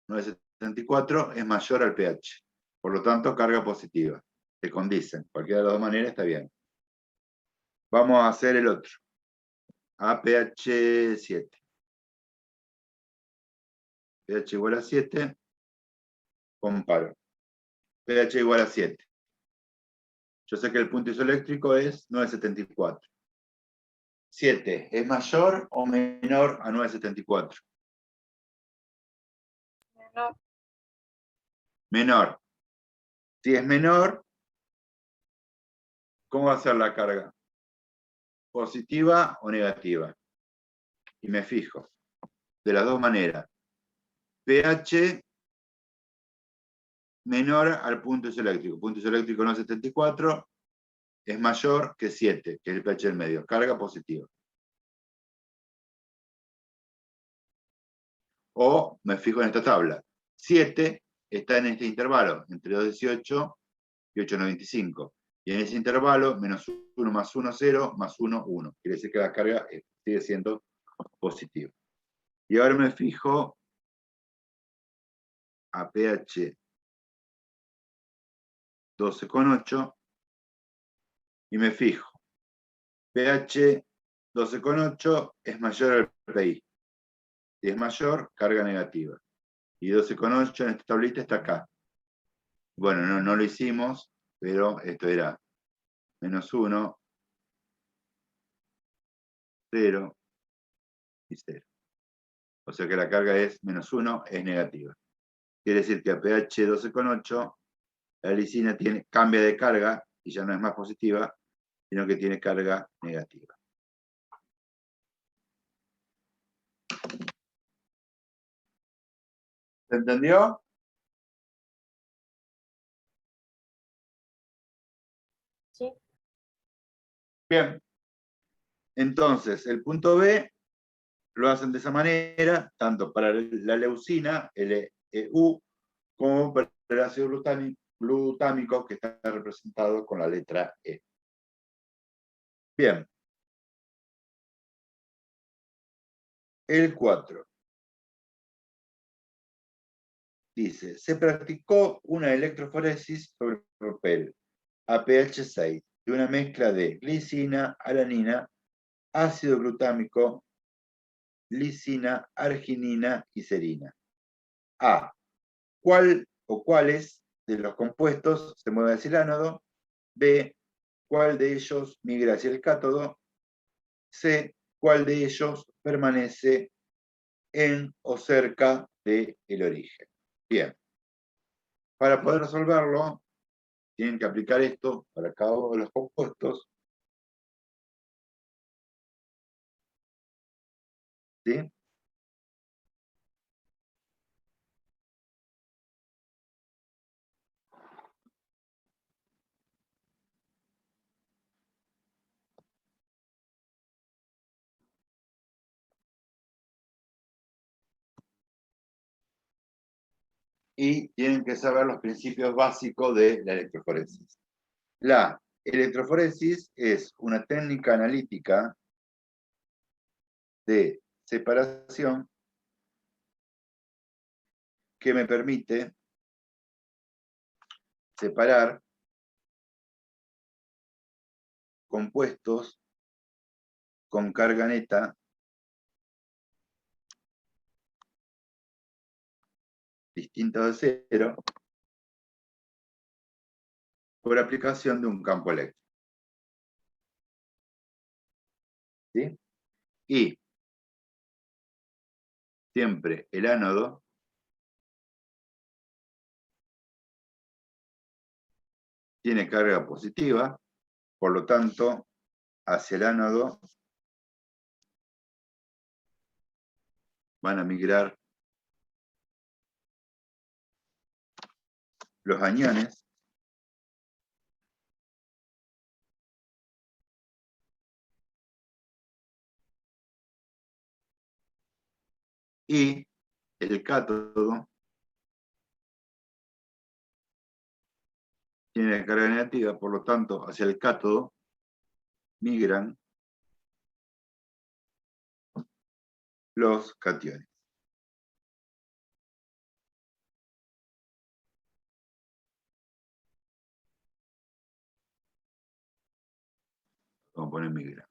9,74, es mayor al pH. Por lo tanto, carga positiva. Se condicen. Cualquiera de las dos maneras está bien. Vamos a hacer el otro. A pH 7. pH igual a 7. Comparo. pH igual a 7. Yo sé que el punto isoeléctrico es 9,74. 7, ¿es mayor o menor a 9,74? No, Menor. Si es menor, ¿cómo va a ser la carga? ¿Positiva o negativa? Y me fijo. De las dos maneras. pH menor al punto isoeléctrico. Punto isoeléctrico 9,74 es mayor que 7, que es el pH del medio. Carga positiva. O me fijo en esta tabla. 7 está en este intervalo, entre 2,18 y 8,95. Y en ese intervalo, menos 1 más 1, 0, más 1, 1. Quiere decir que la carga sigue siendo positiva. Y ahora me fijo a pH 12,8 y me fijo. pH 12,8 es mayor al PI. Si es mayor, carga negativa. Y 12,8 en esta tablita está acá. Bueno, no lo hicimos, pero esto era menos 1, 0 y 0. O sea que la carga es menos 1, es negativa. Quiere decir que a pH 12,8 la lisina cambia de carga y ya no es más positiva, sino que tiene carga negativa. ¿Se entendió? sí. Bien. Entonces, el punto B lo hacen de esa manera, tanto para la leucina, LEU, como para el ácido glutámico, que está representado con la letra E. Bien. El 4. Dice, se practicó una electroforesis sobre papel a pH 6 de una mezcla de glicina, alanina, ácido glutámico, lisina, arginina y serina. A. ¿Cuál o cuáles de los compuestos se mueve hacia el ánodo? B. ¿Cuál de ellos migra hacia el cátodo? C. ¿Cuál de ellos permanece en o cerca del origen? Bien. Para poder resolverlo, tienen que aplicar esto para cada uno de los compuestos. ¿Sí? Y tienen que saber los principios básicos de la electroforesis. La electroforesis es una técnica analítica de separación que me permite separar compuestos con carga neta distintos de cero por aplicación de un campo eléctrico. ¿Sí? Y siempre el ánodo tiene carga positiva, por lo tanto, hacia el ánodo van a migrar los aniones Y el cátodo tiene carga negativa, por lo tanto, hacia el cátodo migran los cationes. Vamos a poner migran.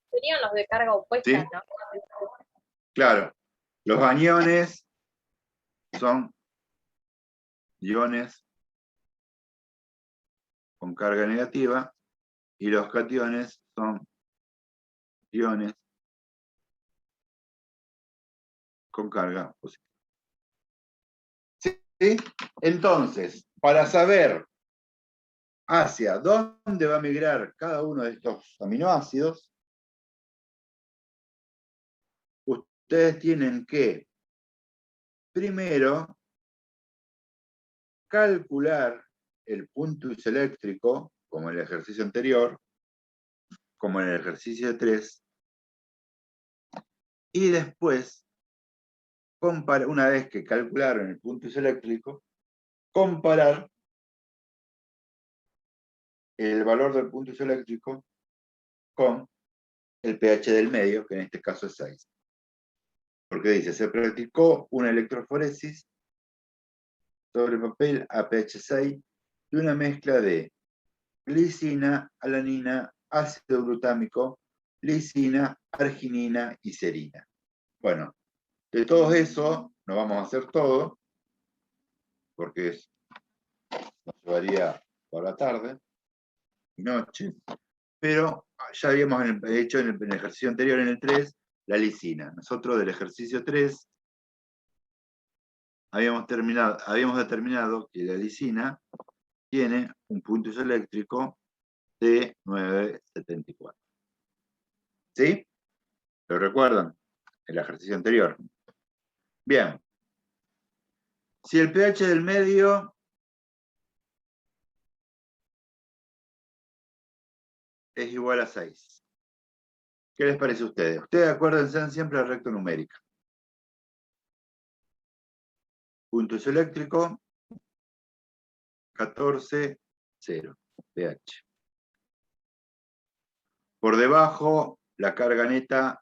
Serían los de carga opuesta, ¿Sí? ¿no? Claro, los aniones son iones con carga negativa y los cationes son iones con carga positiva. ¿Sí? Entonces, para saber hacia dónde va a migrar cada uno de estos aminoácidos, ustedes tienen que primero calcular el punto isoeléctrico, como en el ejercicio anterior, como en el ejercicio 3, y después, una vez que calcularon el punto isoeléctrico, comparar el valor del punto isoeléctrico con el pH del medio, que en este caso es 6. Porque dice, se practicó una electroforesis sobre papel a pH 6 de una mezcla de glicina, alanina, ácido glutámico, lisina, arginina y serina. Bueno, de todo eso no vamos a hacer todo, porque nos llevaría por la tarde y noche, pero ya habíamos hecho en el ejercicio anterior, en el 3, la lisina. Nosotros del ejercicio 3 habíamos determinado que la lisina tiene un punto isoeléctrico de 9,74. ¿Sí? ¿Lo recuerdan? El ejercicio anterior. Bien. Si el pH del medio es igual a 6, ¿qué les parece a ustedes? Ustedes acuérdense siempre la recta numérica. Punto isoeléctrico, 14,0 pH. Por debajo, la carga neta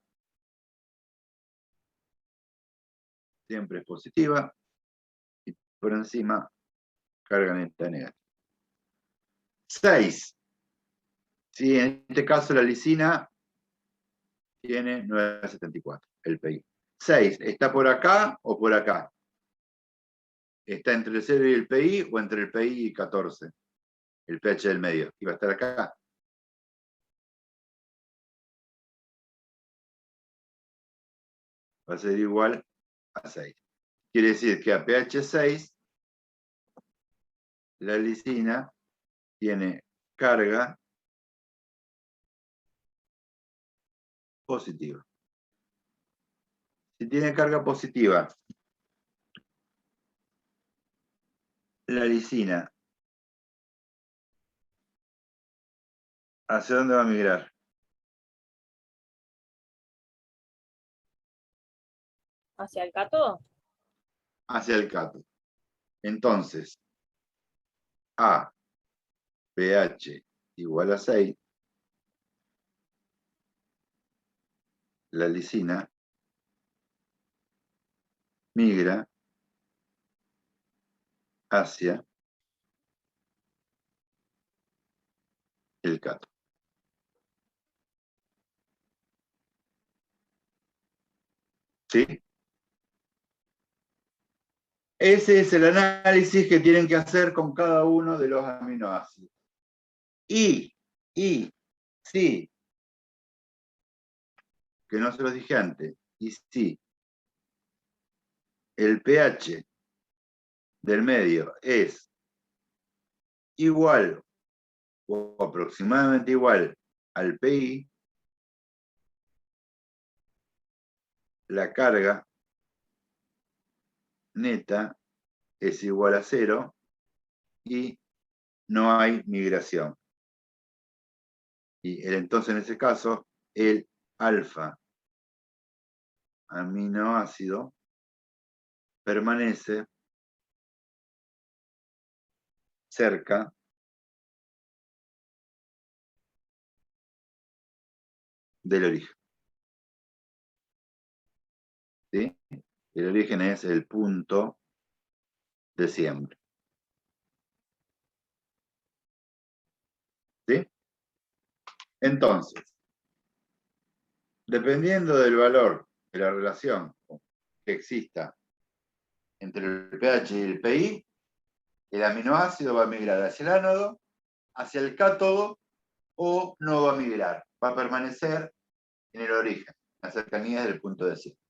siempre es positiva y por encima, carga neta negativa. 6. Sí, en este caso la lisina tiene 9,74, el PI. 6, ¿está por acá o por acá? ¿Está entre el 0 y el PI o entre el PI y 14? El pH del medio. ¿Iba a estar acá? Va a ser igual a 6. Quiere decir que a pH 6, la lisina tiene carga positiva. Si tiene carga positiva, la lisina, ¿hacia dónde va a migrar? ¿Hacia el cátodo? Hacia el cátodo. Entonces, a pH igual a 6, la lisina migra hacia el cátodo. ¿Sí? Ese es el análisis que tienen que hacer con cada uno de los aminoácidos. Y sí, que no se los dije antes, y sí, el pH del medio es igual o aproximadamente igual al PI, la carga neta es igual a 0 y no hay migración. Y entonces en ese caso, el alfa aminoácido permanece cerca del origen. ¿Sí? El origen es el punto de siembra. ¿Sí? Entonces, dependiendo del valor de la relación que exista entre el pH y el pI, el aminoácido va a migrar hacia el ánodo, hacia el cátodo, o no va a migrar, va a permanecer en el origen, en la cercanía del punto de siembra.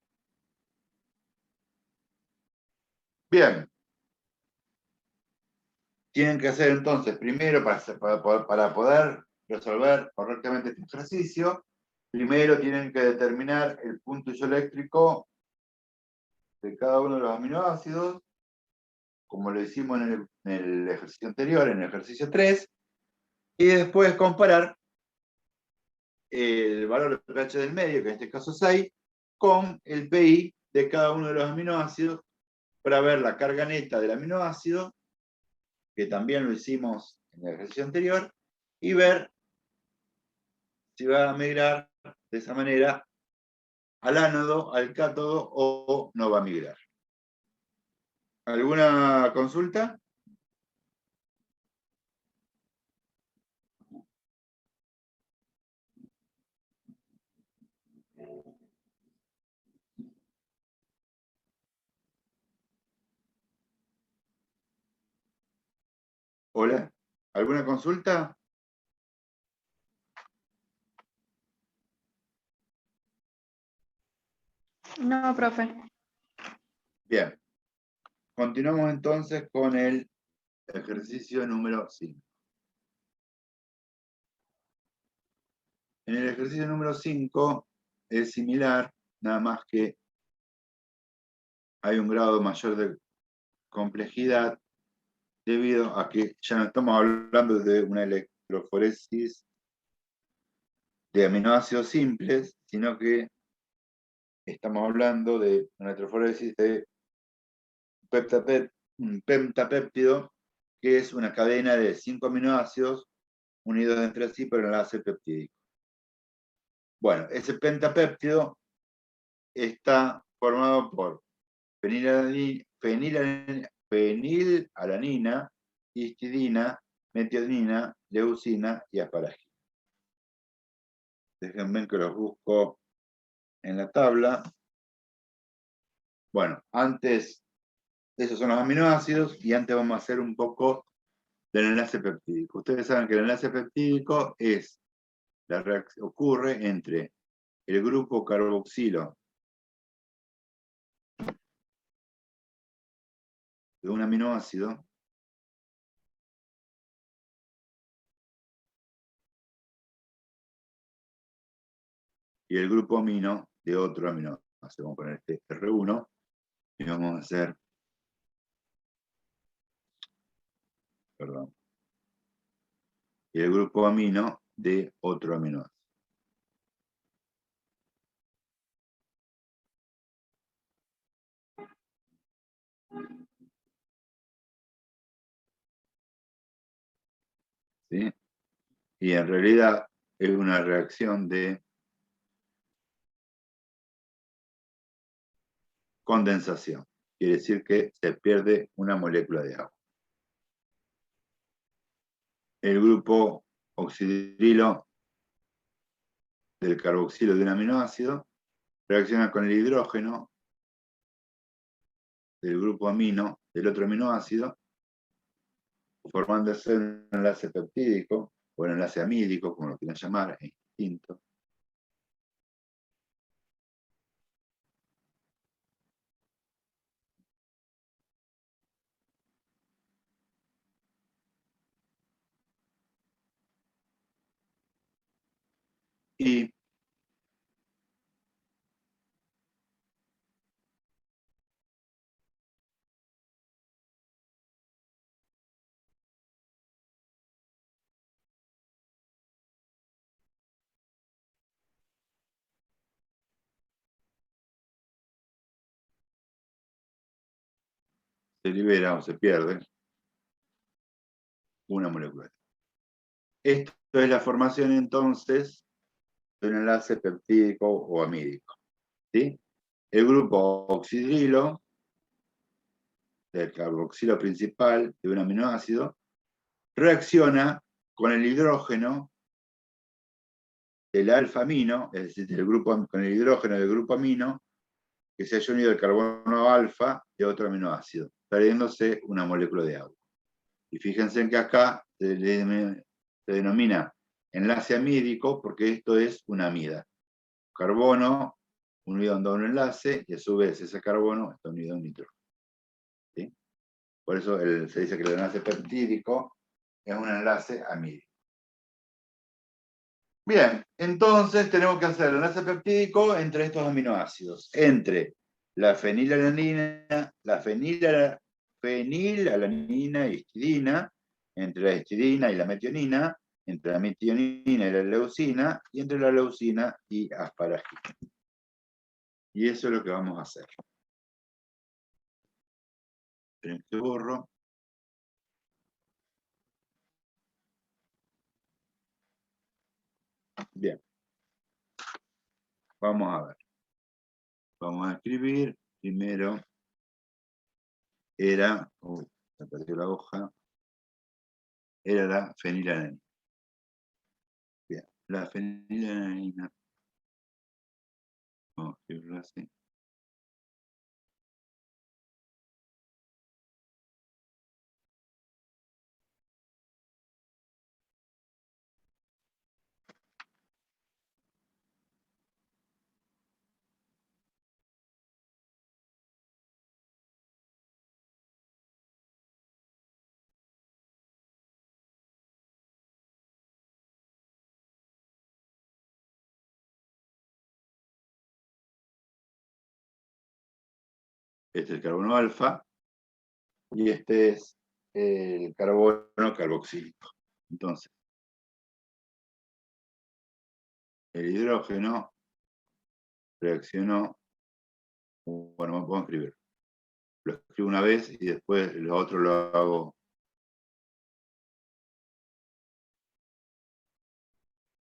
Bien. Tienen que hacer entonces, primero, para poder resolver correctamente este ejercicio, primero tienen que determinar el punto isoeléctrico de cada uno de los aminoácidos, como lo hicimos en el ejercicio anterior, en el ejercicio 3, y después comparar el valor del pH del medio, que en este caso es 6, con el PI de cada uno de los aminoácidos, para ver la carga neta del aminoácido, que también lo hicimos en el ejercicio anterior, y ver si va a migrar de esa manera al ánodo, al cátodo, o no va a migrar. ¿Alguna consulta? Hola. ¿Alguna consulta? No, profe. Bien. Continuamos entonces con el ejercicio número 5. En el ejercicio número 5 es similar, nada más que hay un grado mayor de complejidad debido a que ya no estamos hablando de una electroforesis de aminoácidos simples, sino que estamos hablando de una electroforesis de un pentapéptido, que es una cadena de 5 aminoácidos unidos entre sí por enlace peptídico. Bueno, ese pentapéptido está formado por fenilalanina, histidina, metionina, leucina y asparagina. Déjenme que los busco en la tabla. Bueno, antes, esos son los aminoácidos, y antes vamos a hacer un poco del enlace peptídico. Ustedes saben que el enlace peptídico es la reacción, ocurre entre el grupo carboxilo de un aminoácido y el grupo amino de otro aminoácido. Vamos a poner este R1 y vamos a hacer, perdón, y el grupo amino de otro aminoácido. ¿Sí? Y en realidad es una reacción de condensación. Quiere decir que se pierde una molécula de agua. El grupo oxidrilo del carboxilo de un aminoácido reacciona con el hidrógeno del grupo amino del otro aminoácido, formándose un enlace peptídico o un enlace amídico, como lo quieran llamar, es distinto. Y se libera o se pierde una molécula. Esto es la formación entonces de un enlace peptídico o amídico. ¿Sí? El grupo oxidrilo, del carboxilo principal de un aminoácido, reacciona con el hidrógeno del alfa-amino, es decir, con el hidrógeno del grupo amino, que se haya unido el carbono alfa de otro aminoácido, perdiéndose una molécula de agua. Y fíjense en que acá se denomina enlace amídico porque esto es una amida. Carbono unido a un enlace y a su vez ese carbono está unido a un nitrógeno. ¿Sí? Por eso se dice que el enlace peptídico es un enlace amídico. Bien, entonces tenemos que hacer el enlace peptídico entre estos aminoácidos, entre la fenilalanina, fenilalanina y histidina, entre la histidina y la metionina, entre la metionina y la leucina, y entre la leucina y asparagina. Y eso es lo que vamos a hacer. Esperen que borro. Bien. Vamos a ver. Vamos a escribir. Primero era, se perdió la hoja, era la fenilalanina. Bien, la fenilalanina. Vamos a escribirlo así. Este es el carbono alfa y este es el carbono carboxílico. Entonces, el hidrógeno reaccionó, bueno, vamos a escribir. Lo escribo una vez y después lo otro lo hago.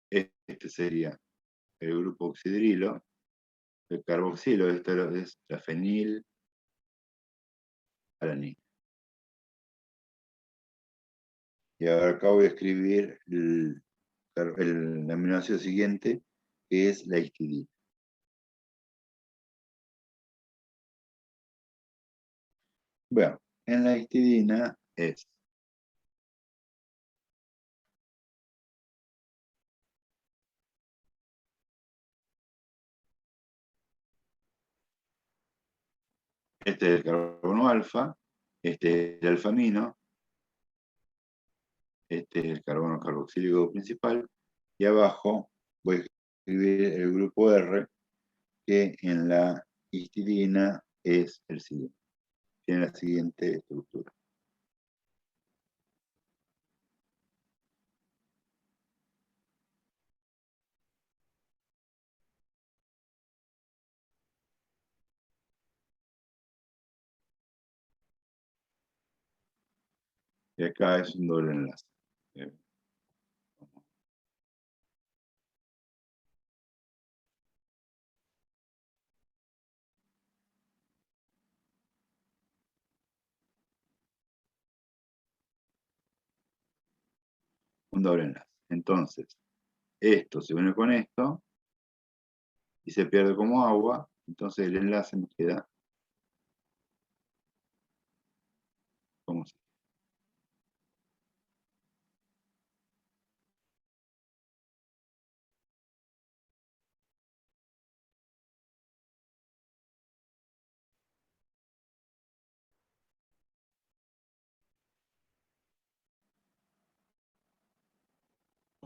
Este sería el grupo oxidrilo, el carboxilo, esto es la fenilalanina. Y ahora acá voy a escribir el aminoácido siguiente, que es la histidina. Bueno, en la histidina es este es el carbono alfa, este es el alfa-amino, este es el carbono carboxílico principal, y abajo voy a escribir el grupo R, que en la histidina es el siguiente. Tiene la siguiente estructura. Y acá es un doble enlace. Un doble enlace. Entonces, esto se une con esto y se pierde como agua, entonces el enlace me queda como si.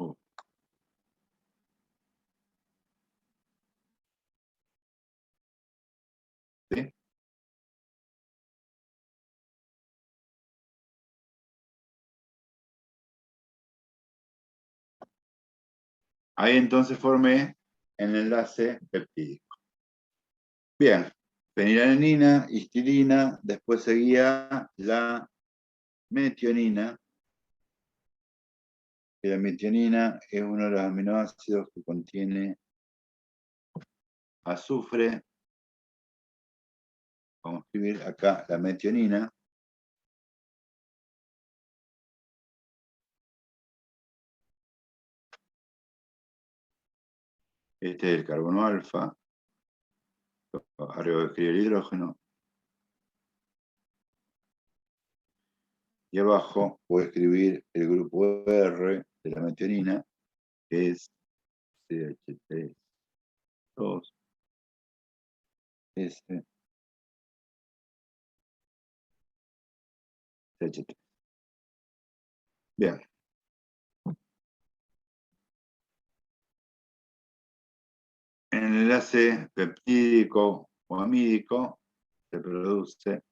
Oh, ¿sí? Ahí entonces formé el enlace peptídico. Bien, fenilalanina, histidina, después seguía la metionina. Y la metionina es uno de los aminoácidos que contiene azufre. Vamos a escribir acá la metionina. Este es el carbono alfa. Arriba voy a escribir el hidrógeno. Y abajo voy a escribir el grupo R de la metionina, que es CH3, 2, S, CH3. Bien. En el enlace peptídico o amídico se produce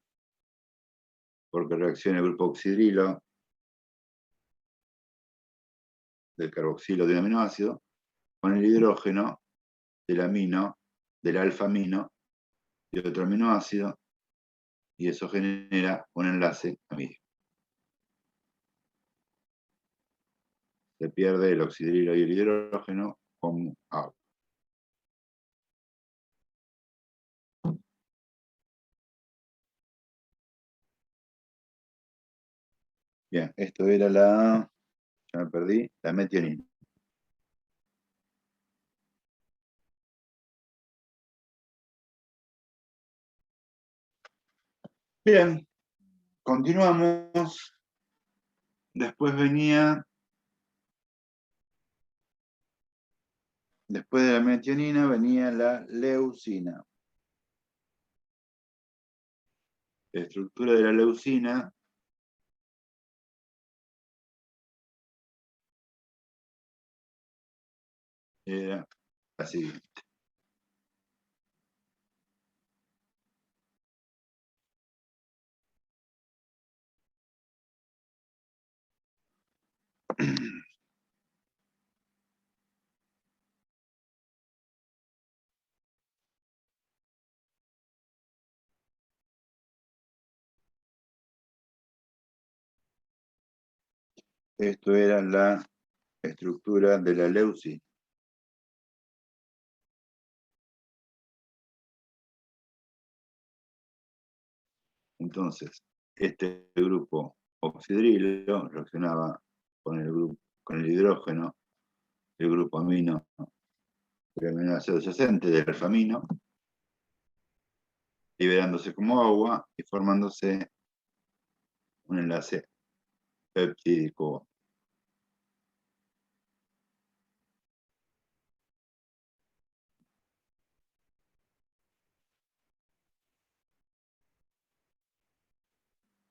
porque reacciona el grupo oxidrilo del carboxilo de un aminoácido con el hidrógeno del amino, del alfa-amino de otro aminoácido, y eso genera un enlace amídico. Se pierde el oxidrilo y el hidrógeno con agua. Bien, esto era ya me perdí, la metionina. Bien, continuamos. Después de la metionina venía la leucina. La estructura de la leucina era la siguiente. Esto era la estructura de la leucina. Entonces, este grupo oxidrilo reaccionaba con el hidrógeno del grupo amino, del aminoácido adyacente del alfamino, liberándose como agua y formándose un enlace peptídico.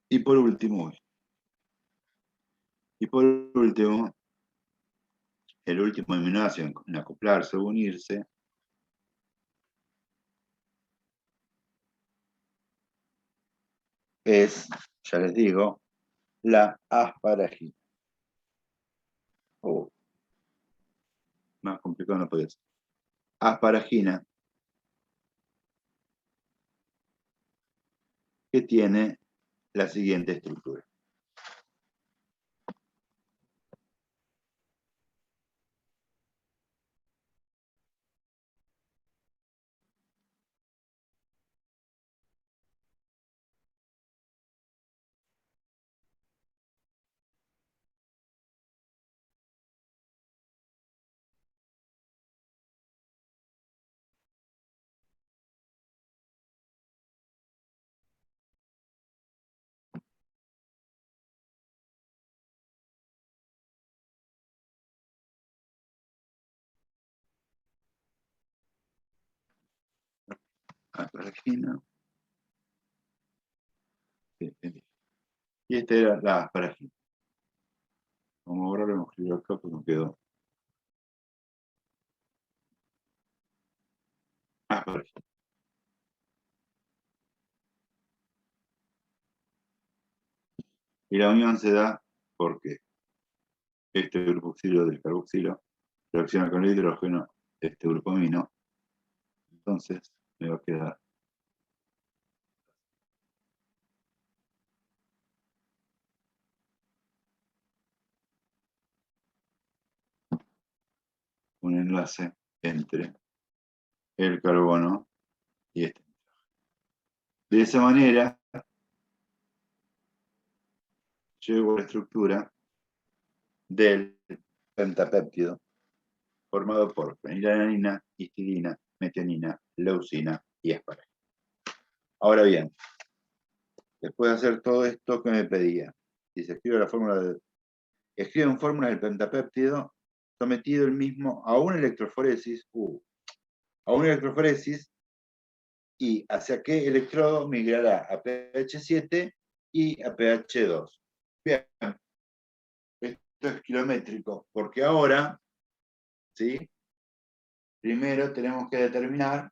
Y por último, el último aminoácido en acoplarse o unirse es, ya les digo, la asparagina. Más complicado no puede ser. Asparagina, que tiene la siguiente estructura. Asparagina. Y esta era la asparagina. Vamos a borrar, vamos a escribir acá porque no quedó. Asparagina. Y la unión se da porque este grupo oxidro del carboxilo reacciona con el hidrógeno de este grupo amino. Entonces me va a quedar un enlace entre el carbono y este. De esa manera, llego a la estructura del pentapéptido formado por fenilalanina, histidina, metionina, leucina y asparagina. Ahora bien, después de hacer todo esto que me pedía, si se escribe la fórmula escriben fórmulas del pentapéptido sometido el mismo a una electroforesis, y hacia qué electrodo migrará a pH 7 y a pH 2. Bien, esto es kilométrico, porque ahora, ¿sí? Primero tenemos que determinar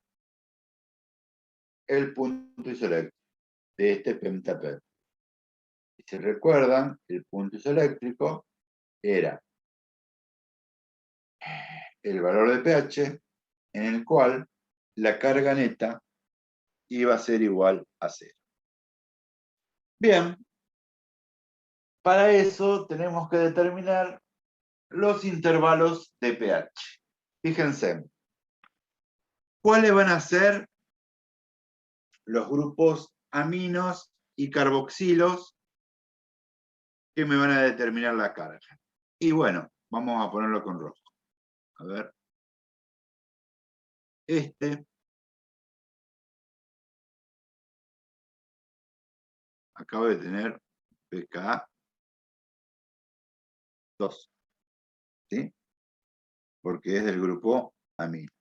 el punto isoeléctrico de este pentapéptido. Si se recuerdan, el punto isoeléctrico era el valor de pH en el cual la carga neta iba a ser igual a 0. Bien, para eso tenemos que determinar los intervalos de pH. Fíjense, ¿cuáles van a ser los grupos aminos y carboxilos que me van a determinar la carga? Y bueno, vamos a ponerlo con rojo. A ver. Este acaba de tener pKa 2. ¿Sí? Porque es del grupo amino.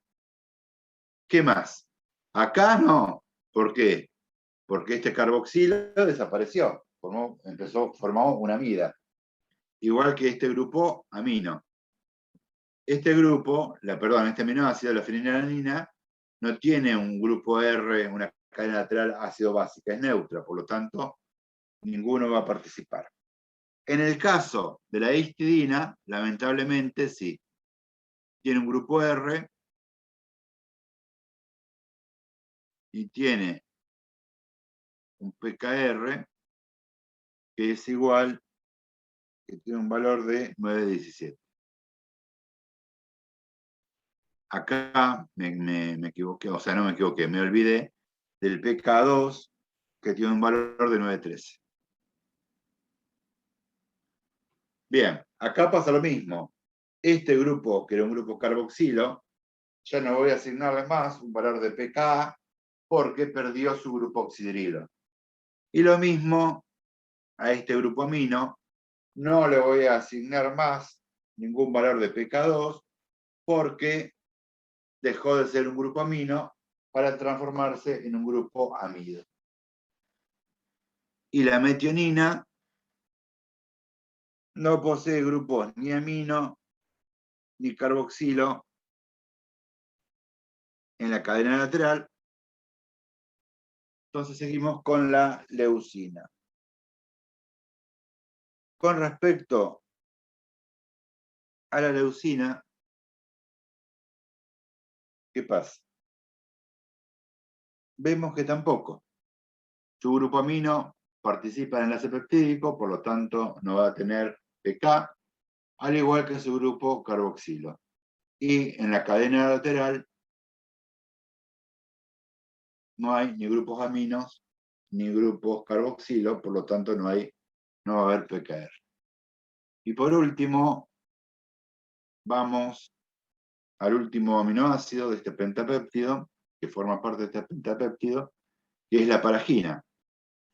¿Qué más? Acá no. ¿Por qué? Porque este carboxilo desapareció. Formó una amida. Igual que este grupo amino. Este grupo, este aminoácido, la fenilalanina, no tiene un grupo R, una cadena lateral ácido básica, es neutra, por lo tanto, ninguno va a participar. En el caso de la histidina, lamentablemente sí. Tiene un grupo R y tiene un pKr que es igual, que tiene un valor de 9,17. Acá me equivoqué, o sea, no me equivoqué, me olvidé del pK2 que tiene un valor de 9,13. Bien, acá pasa lo mismo. Este grupo, que era un grupo carboxilo, ya no voy a asignarle más un valor de pKa porque perdió su grupo oxidrilo. Y lo mismo a este grupo amino, no le voy a asignar más ningún valor de pK2 porque dejó de ser un grupo amino para transformarse en un grupo amido. Y la metionina no posee grupos ni amino ni carboxilo en la cadena lateral. Entonces seguimos con la leucina. Con respecto a la leucina, ¿qué pasa? Vemos que tampoco. Su grupo amino participa en el enlace peptídico, por lo tanto no va a tener pK, al igual que su grupo carboxilo. Y en la cadena lateral no hay ni grupos aminos ni grupos carboxilo, por lo tanto no va a haber pKr. Y por último, vamos al último aminoácido de este pentapéptido, que forma parte de este pentapéptido, que es la paragina.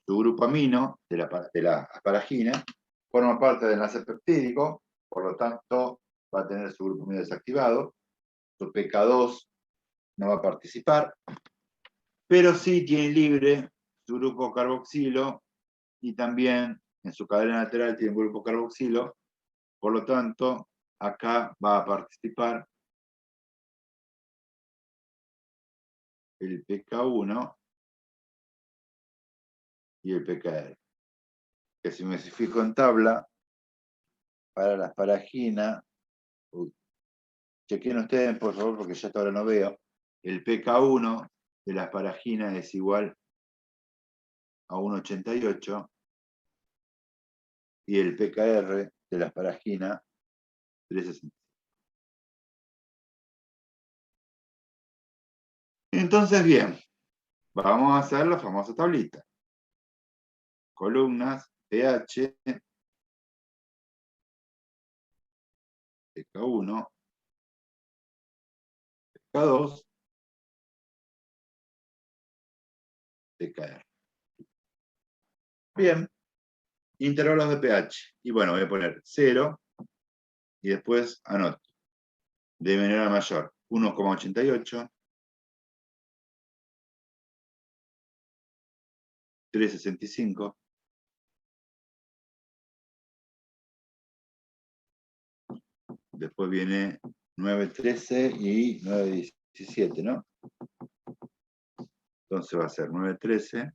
Su grupo amino de la asparagina forma parte del enlace peptídico, por lo tanto va a tener su grupo amino desactivado, su pK2 no va a participar, pero sí tiene libre su grupo carboxilo y también en su cadena lateral tiene un grupo carboxilo, por lo tanto acá va a participar el pK1 y el pKr. Que si me fijo en tabla, para la asparagina, chequen ustedes por favor porque ya hasta ahora no veo, el pK1 de la asparagina es igual a 1,88 y el pKr de la asparagina 3,60. Entonces, bien, vamos a hacer la famosa tablita. Columnas, pH, pK1, pK2, pKr. Bien, intervalos de pH. Y bueno, voy a poner 0 y después anoto. De menor a mayor, 1,88, 3,65, después viene 9,13 y 9,17, ¿no? Entonces va a ser 9,13,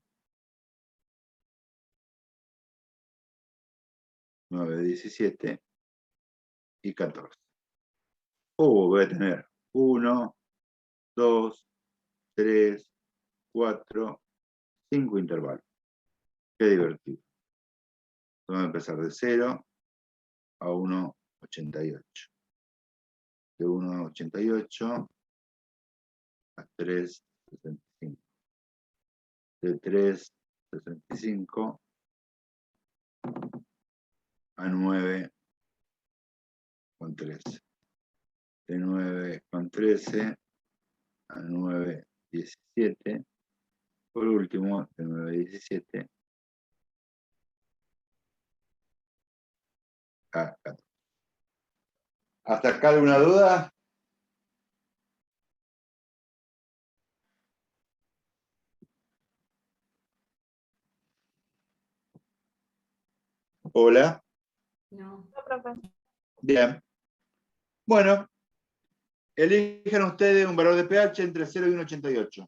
9,17 y 14. Voy a tener 1, 2, 3, 4, 5 intervalos. Qué divertido. Vamos a empezar de 0 a 1,88. De 1,88 a 3,65. De 3,65 a 9,13. De 9,13 a 9,17. Por último, de 9,17 a 14. ¿Hasta acá alguna duda? Hola. No. No, profe. Bien. Bueno, elijan ustedes un valor de pH entre 0 y 1,88.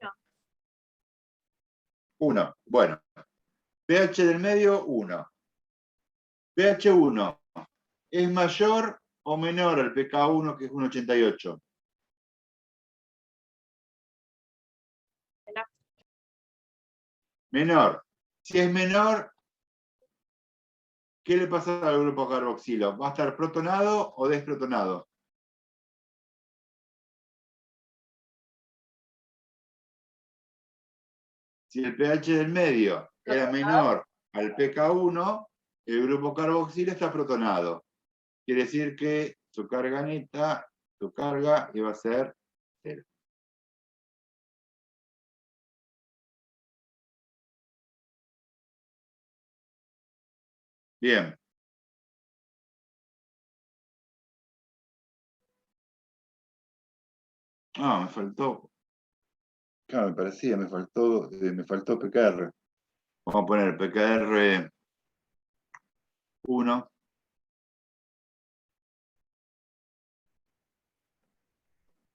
No. 1. Bueno. pH del medio, 1. pH 1. ¿Es mayor o menor al pK1, que es 1,88? Menor. Menor. Si es menor, ¿qué le pasa al grupo carboxilo? ¿Va a estar protonado o desprotonado? Si el pH del medio era menor al pK1, el grupo carboxilo está protonado. Quiere decir que su carga neta, su carga iba a ser 0. Bien. Ah, me faltó. Claro, me parecía, me faltó PKR. Vamos a poner PKR 1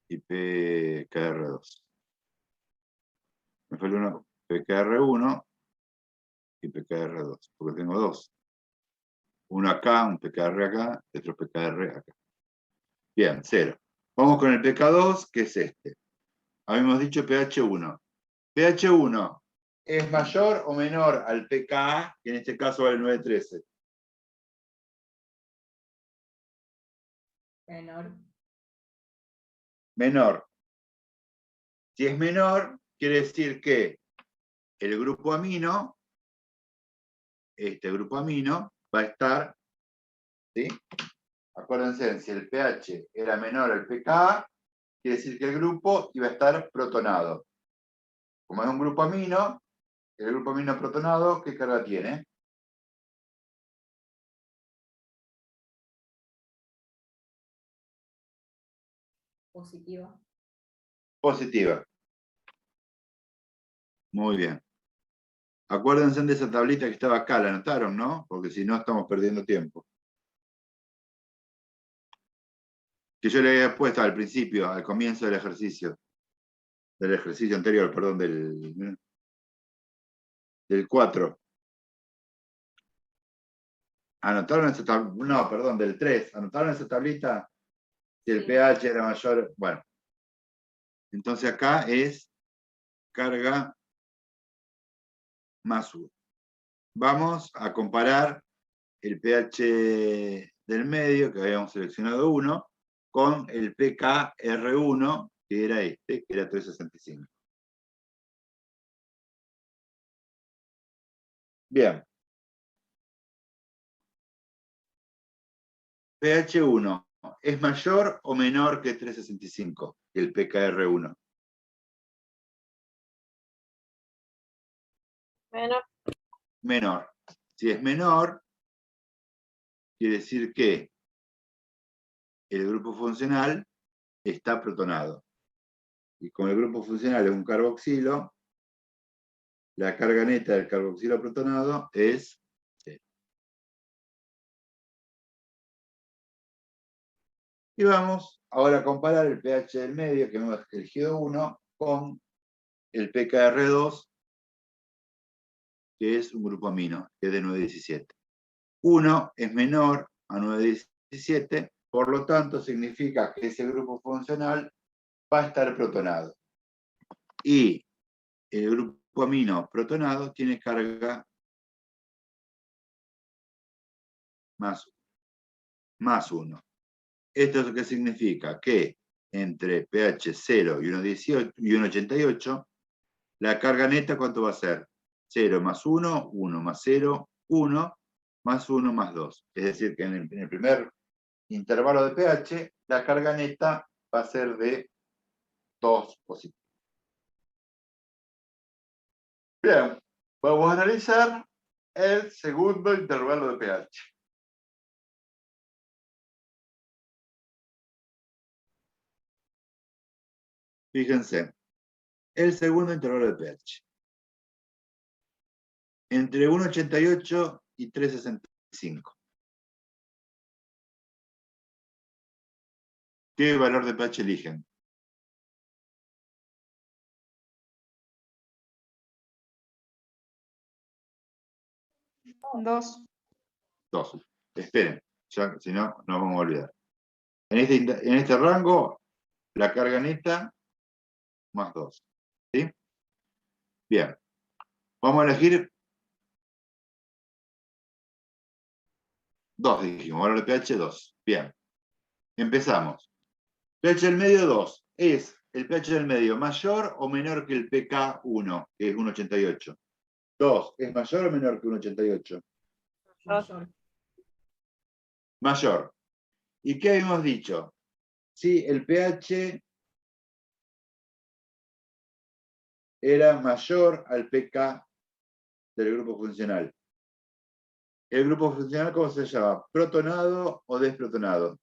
y PKR 2. Me faltó uno, PKR 1 y PKR 2, porque tengo dos. Uno acá, un PKR acá, y otro PKR acá. Bien, 0. Vamos con el PK2, que es este. Habíamos dicho pH 1. pH 1 es mayor o menor al pKa, que en este caso vale 9,13. Menor. Menor. Si es menor, quiere decir que el grupo amino, este grupo amino, va a estar, ¿sí? Acuérdense, si el pH era menor al pKa, quiere decir que el grupo iba a estar protonado. Como es un grupo amino, el grupo amino protonado, ¿qué carga tiene? Positiva. Positiva. Muy bien. Acuérdense de esa tablita que estaba acá, la anotaron, ¿no? Porque si no estamos perdiendo tiempo. Que yo le había puesto al principio, al comienzo del ejercicio anterior, perdón, del 4. ¿Anotaron esa tablita? No, perdón, del 3. ¿Anotaron esa tablita? Si el Sí. pH era mayor, bueno. Entonces acá es carga más 1. Vamos a comparar el pH del medio, que habíamos seleccionado 1, con el PKR1, que era este, que era 365. Bien. pH1 es mayor o menor que 365, el PKR1. Menor. Menor. Si es menor, quiere decir que el grupo funcional está protonado. Y como el grupo funcional es un carboxilo, la carga neta del carboxilo protonado es 0. Y vamos ahora a comparar el pH del medio, que hemos elegido 1, con el PKR2, que es un grupo amino, que es de 9,17. 1 es menor a 9,17, por lo tanto significa que ese grupo funcional va a estar protonado. Y el grupo amino protonado tiene carga más 1. ¿Esto es lo que significa? Que entre pH 0 y 1,88, la carga neta, ¿cuánto va a ser? 0 más 1, 1 más 0, 1, más 1 más 2. Es decir, que en el primer intervalo de pH, la carga neta va a ser de 2 positivos. Bien, vamos a analizar el segundo intervalo de pH. Fíjense, el segundo intervalo de pH. Entre 1,88 y 3,65. ¿Qué valor de pH eligen? 2. 2. Esperen, ya, si no, nos vamos a olvidar. En este rango, la carga neta más 2. ¿Sí? Bien. Vamos a elegir 2, dijimos. Valor de pH 2. Bien. Empezamos. pH del medio 2. ¿Es el pH del medio mayor o menor que el pK1, que es 1,88? 2. ¿Es mayor o menor que 1,88? Mayor. Mayor. ¿Y qué habíamos dicho? Sí, el pH era mayor al pK del grupo funcional. ¿El grupo funcional cómo se llama? ¿Protonado o desprotonado?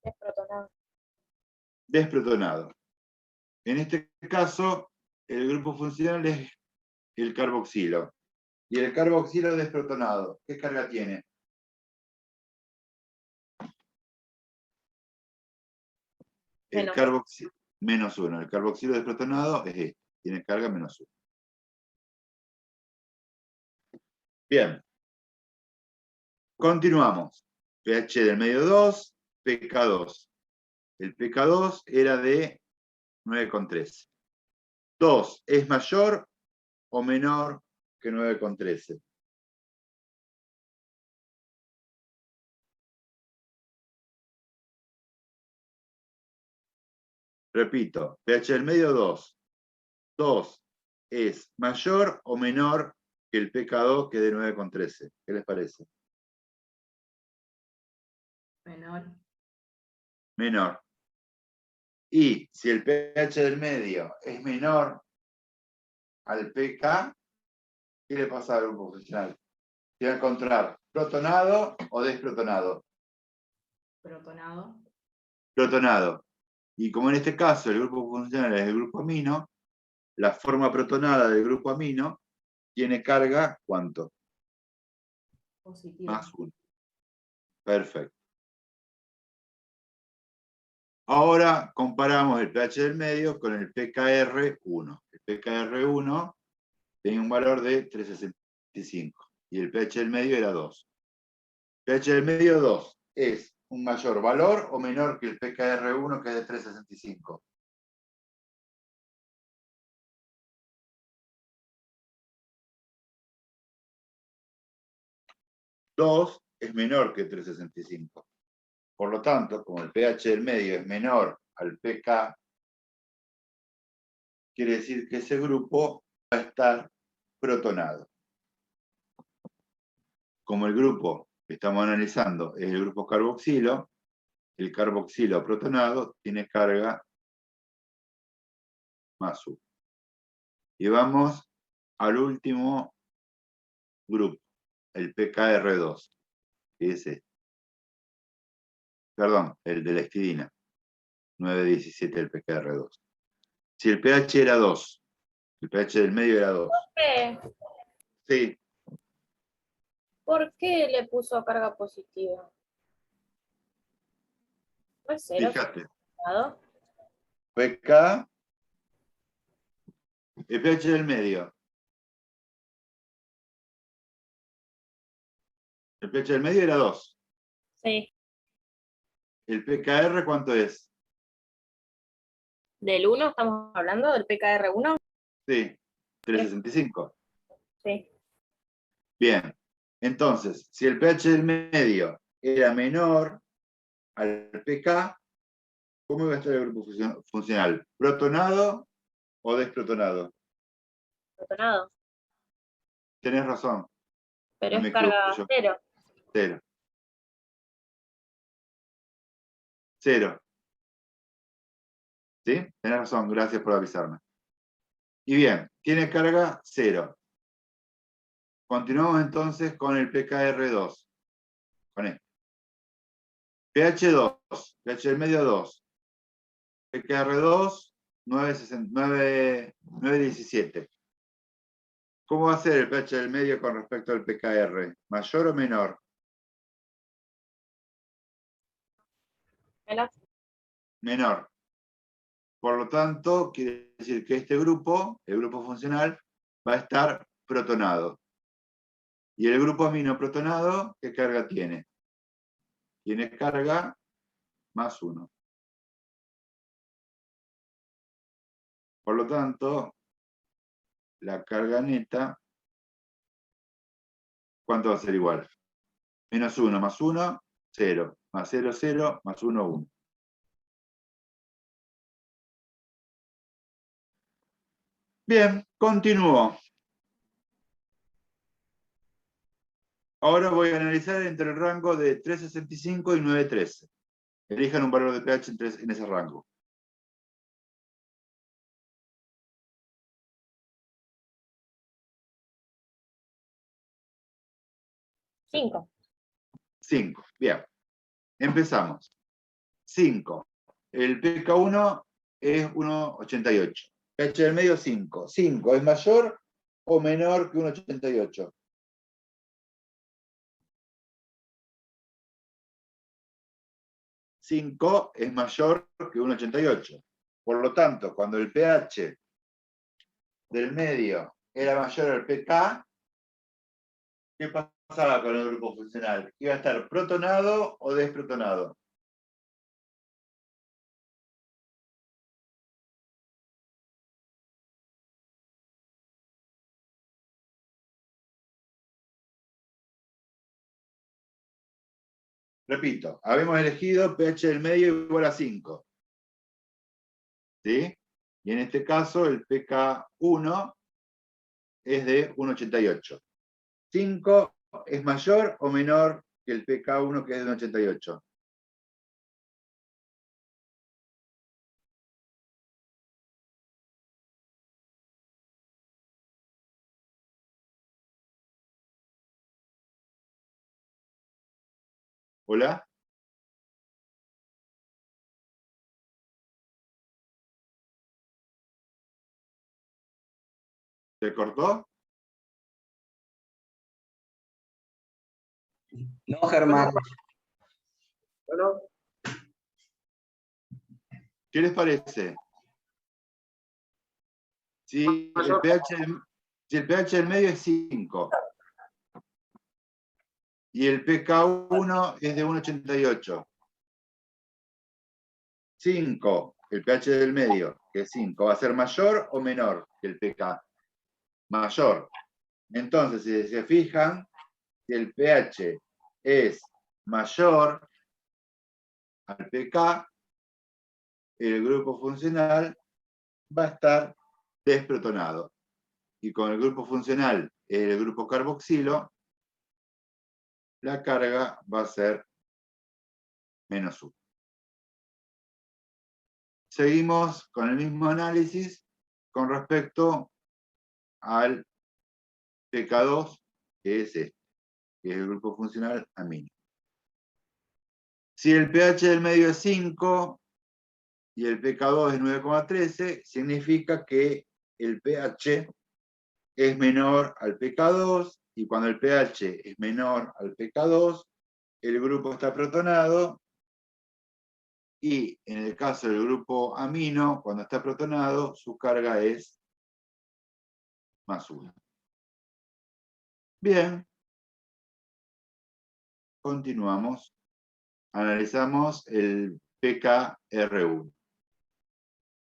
Es protonado. Desprotonado. En este caso, el grupo funcional es el carboxilo. Y el carboxilo desprotonado, ¿qué carga tiene? El Menos. carboxilo, menos 1. El carboxilo desprotonado es este, tiene carga menos 1. Bien. Continuamos. pH del medio 2, pK2. El pK2 era de 9,13. 2 es mayor o menor que 9,13. Repito, pH del medio 2. 2 es mayor o menor que el pK2, que es de 9,13. ¿Qué les parece? Menor. Menor. Y si el pH del medio es menor al pK, ¿qué le pasa al grupo funcional? Se va a encontrar protonado o desprotonado. Protonado. Protonado. Y como en este caso el grupo funcional es el grupo amino, la forma protonada del grupo amino tiene carga, ¿cuánto? Positivo. Más 1. Perfecto. Ahora comparamos el pH del medio con el PKR1. El PKR1 tenía un valor de 3,65 y el pH del medio era 2. pH del medio 2 es un mayor valor o menor que el PKR1, que es de 3,65. 2 es menor que 365. Por lo tanto, como el pH del medio es menor al pK, quiere decir que ese grupo va a estar protonado. Como el grupo que estamos analizando es el grupo carboxilo, el carboxilo protonado tiene carga más 1. Y vamos al último grupo, el pKr2, que es este. Perdón, el de la histidina, 9,17 del pKr2. Si el pH era 2, el pH del medio era 2. Sí, ¿Por qué le puso carga positiva? ¿No es 0? fíjate. ¿No? pK, el pH del medio. El pH del medio era 2. Sí. ¿El pKr cuánto es? ¿Del 1 estamos hablando? ¿Del pKr1? Sí, 365. Sí. Bien, entonces, si el pH del medio era menor al pK, ¿cómo iba a estar el grupo funcional? ¿Protonado o desprotonado? Protonado. Tenés razón. Pero No me es carga equivoco yo. 0. 0. 0. ¿Sí? Tenés razón, gracias por avisarme. Y bien, tiene carga 0. Continuamos entonces con el pKr2. Con este. pH 2, pH del medio 2. pKr2, 9,17. ¿Cómo va a ser el pH del medio con respecto al pKr? ¿Mayor o menor? Menor. Menor. Por lo tanto, quiere decir que este grupo, el grupo funcional, va a estar protonado. ¿Y el grupo amino protonado, qué carga tiene? Tiene carga más 1. Por lo tanto, la carga neta, ¿cuánto va a ser igual? Menos 1 más 1, 0. Más 0, 0, más 1, 1. Bien, continúo. Ahora voy a analizar entre el rango de 3,65 y 9,13. Elijan un valor de pH en ese rango. Cinco. 5. Bien. Empezamos. 5. El pK1 es 1,88. pH del medio 5. 5 es mayor o menor que 1,88. 5 es mayor que 1,88. Por lo tanto, cuando el pH del medio era mayor al pK, ¿qué pasaba con el grupo funcional? ¿Iba a estar protonado o desprotonado? Repito, habíamos elegido pH del medio igual a 5. ¿Sí? Y en este caso el pK1 es de 1,88. 5 es mayor o menor que el pK1 que es de 1,88. ¿Hola? ¿Se cortó? No, Germán. ¿No? ¿Qué les parece? Si el pH del medio es 5 y el pK1 es de 1,88. 5, el pH del medio, que es 5, ¿va a ser mayor o menor que el pK? Mayor. Entonces, si se fijan, si el pH es mayor al pK, el grupo funcional va a estar desprotonado. Y con el grupo funcional, el grupo carboxilo, la carga va a ser -1. Seguimos con el mismo análisis con respecto al pK2, que es este, que es el grupo funcional amino. Si el pH del medio es 5 y el pK2 es 9,13, significa que el pH es menor al pK2, y cuando el pH es menor al pK2, el grupo está protonado, y en el caso del grupo amino, cuando está protonado, su carga es +1. Bien. Continuamos. Analizamos el pKr1.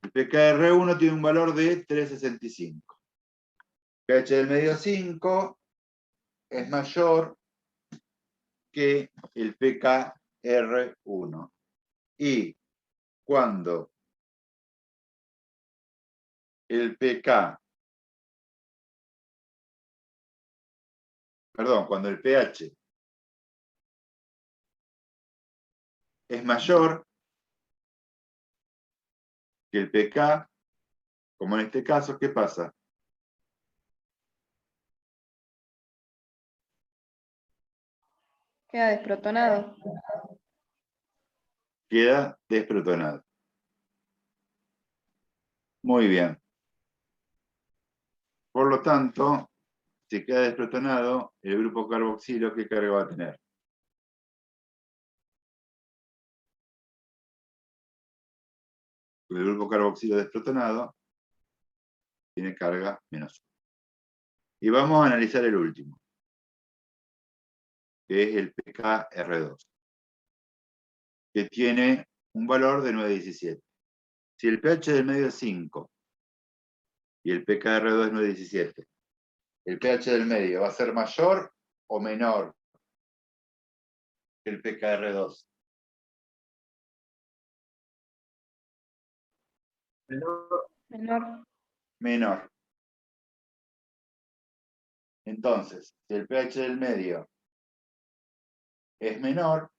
El pKr1 tiene un valor de 3,65. pH del medio 5 es mayor que el pKr1. Y cuando el cuando el pH es mayor que el pK, como en este caso, ¿qué pasa? Queda desprotonado. Queda desprotonado. Muy bien. Por lo tanto, si queda desprotonado, el grupo carboxilo, ¿qué carga va a tener? El grupo carboxilo desprotonado tiene carga -1. Y vamos a analizar el último, que es el pKr2, que tiene un valor de 9,17. Si el pH del medio es 5 y el pKr2 es 9,17, ¿el pH del medio va a ser mayor o menor que el pKr2? Menor. Menor. Entonces, si el pH del medio es menor,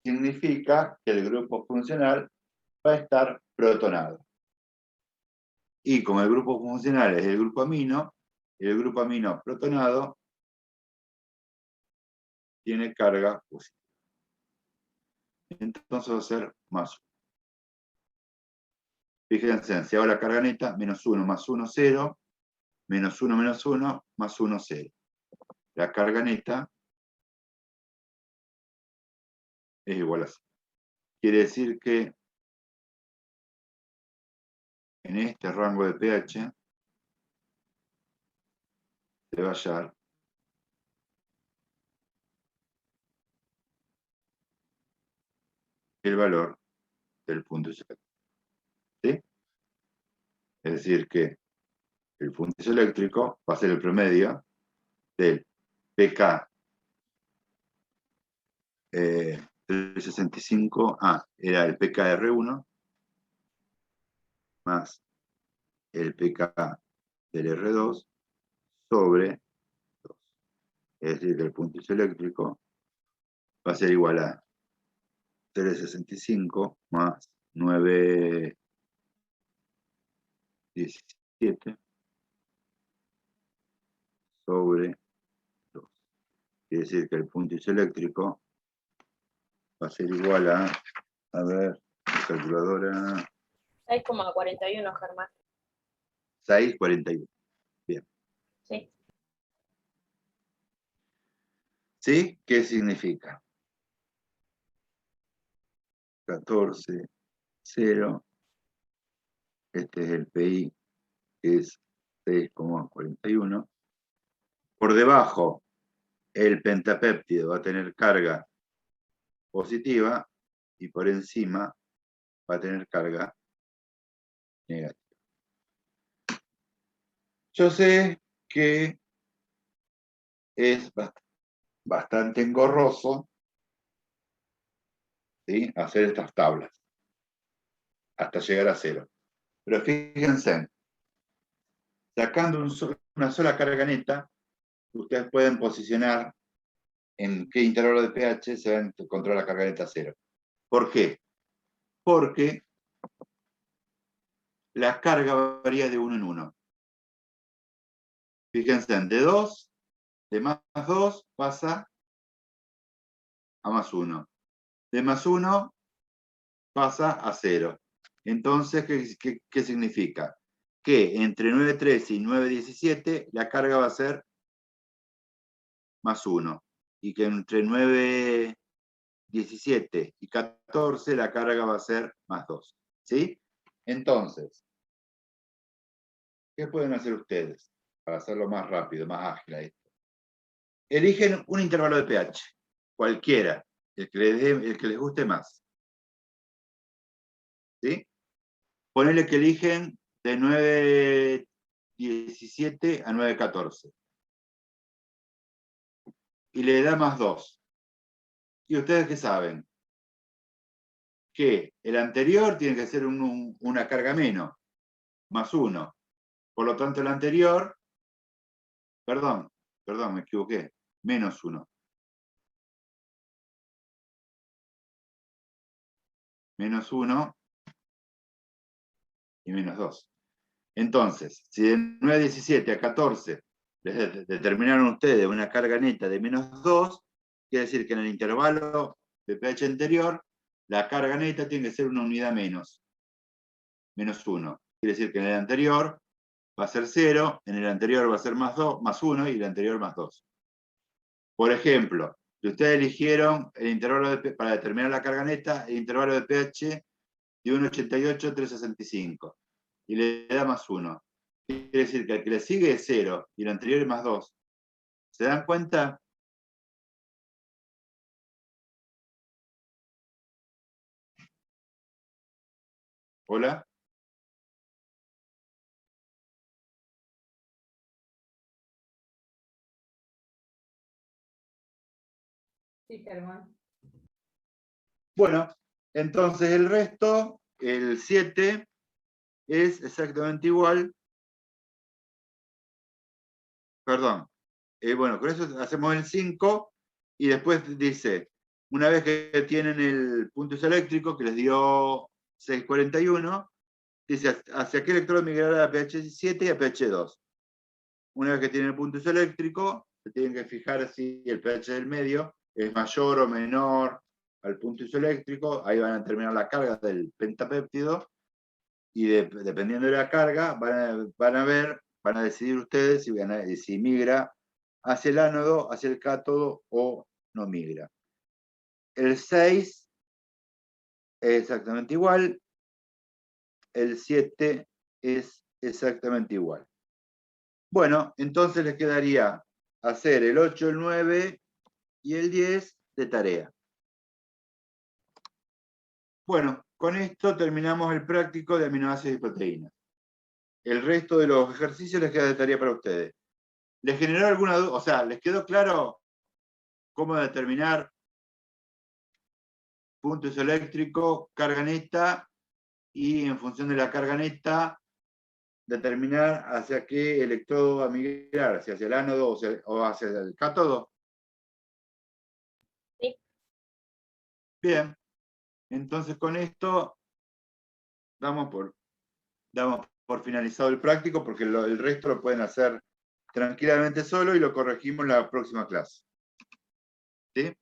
significa que el grupo funcional va a estar protonado. Y como el grupo funcional es el grupo amino protonado tiene carga positiva. Entonces va a ser +1. Fíjense, si hago la carga neta, -1 más 1, 0, -1 menos 1, más 1, 0. La carga neta es igual a 0. Quiere decir que en este rango de pH se va a hallar el valor del punto isoeléctrico. ¿Sí? Es decir, que el punto isoeléctrico va a ser el promedio del pK 365, era el pKr1 más el pK del R2 sobre 2. Es decir, que el punto isoeléctrico va a ser igual a 365 más 9,17 sobre 2. Quiere decir que el punto isoeléctrico va a ser igual a ver, calculadora, 6,41, Germán. 6,41. Bien. Sí. ¿Sí? ¿Qué significa? 14, 0. Este es el PI, que es 6,41. Por debajo, el pentapéptido va a tener carga positiva y por encima va a tener carga negativa. Yo sé que es bastante engorroso, ¿sí? Hacer estas tablas, hasta llegar a 0. Pero fíjense, sacando una sola carga neta, ustedes pueden posicionar en qué intervalo de pH se va a encontrar la carga neta 0. ¿Por qué? Porque la carga varía de 1 en 1. Fíjense, de 2, de más 2 pasa a más 1. De más 1 pasa a 0. Entonces, ¿qué significa? Que entre 9,13 y 9,17 la carga va a ser más 1. Y que entre 9,17 y 14 la carga va a ser más 2. ¿Sí? Entonces, ¿qué pueden hacer ustedes para hacerlo más rápido, más ágil a esto? Eligen un intervalo de pH, cualquiera, el que les guste más. ¿Sí? Ponele que eligen de 9,17 a 9,14. Y le da más 2. ¿Y ustedes qué saben? Que el anterior tiene que ser una carga menos, más 1. Por lo tanto, el anterior, perdón, me equivoqué, menos 1. Menos 1 y menos 2. Entonces, si de 9,17 a 14 determinaron ustedes una carga neta de menos 2, quiere decir que en el intervalo de pH anterior, la carga neta tiene que ser una unidad menos 1. Quiere decir que en el anterior va a ser 0, en el anterior va a ser más 1 y el anterior más 2. Por ejemplo, si ustedes eligieron el intervalo para determinar la carga neta, el intervalo de pH de 1,88 a 3,65 y le da más 1. Quiere decir que el que le sigue es 0 y el anterior es más 2. ¿Se dan cuenta? ¿Hola? Sí, Germán. Bueno, entonces el resto, el 7, es exactamente igual. Perdón. Bueno, con eso hacemos el 5 y después dice, una vez que tienen el punto isoeléctrico que les dio 641, dice hacia qué electrodo migrará a pH 7 y a pH 2. Una vez que tienen el punto isoeléctrico, se tienen que fijar si el pH del medio es mayor o menor al punto isoeléctrico. Ahí van a determinar la carga del pentapéptido y dependiendo de la carga van a decidir ustedes si migra hacia el ánodo, hacia el cátodo o no migra. El 6 es exactamente igual, el 7 es exactamente igual. Bueno, entonces les quedaría hacer el 8, el 9 y el 10 de tarea. Bueno, con esto terminamos el práctico de aminoácidos y proteínas. El resto de los ejercicios les queda de tarea para ustedes. ¿Les generó alguna duda? O sea, ¿les quedó claro cómo determinar punto isoeléctrico, carga neta, y en función de la carga neta, determinar hacia qué electrodo va a migrar, hacia el ánodo o hacia el cátodo? Sí. Bien, entonces con esto damos por finalizado el práctico, porque el resto lo pueden hacer tranquilamente solo y lo corregimos en la próxima clase. ¿Sí?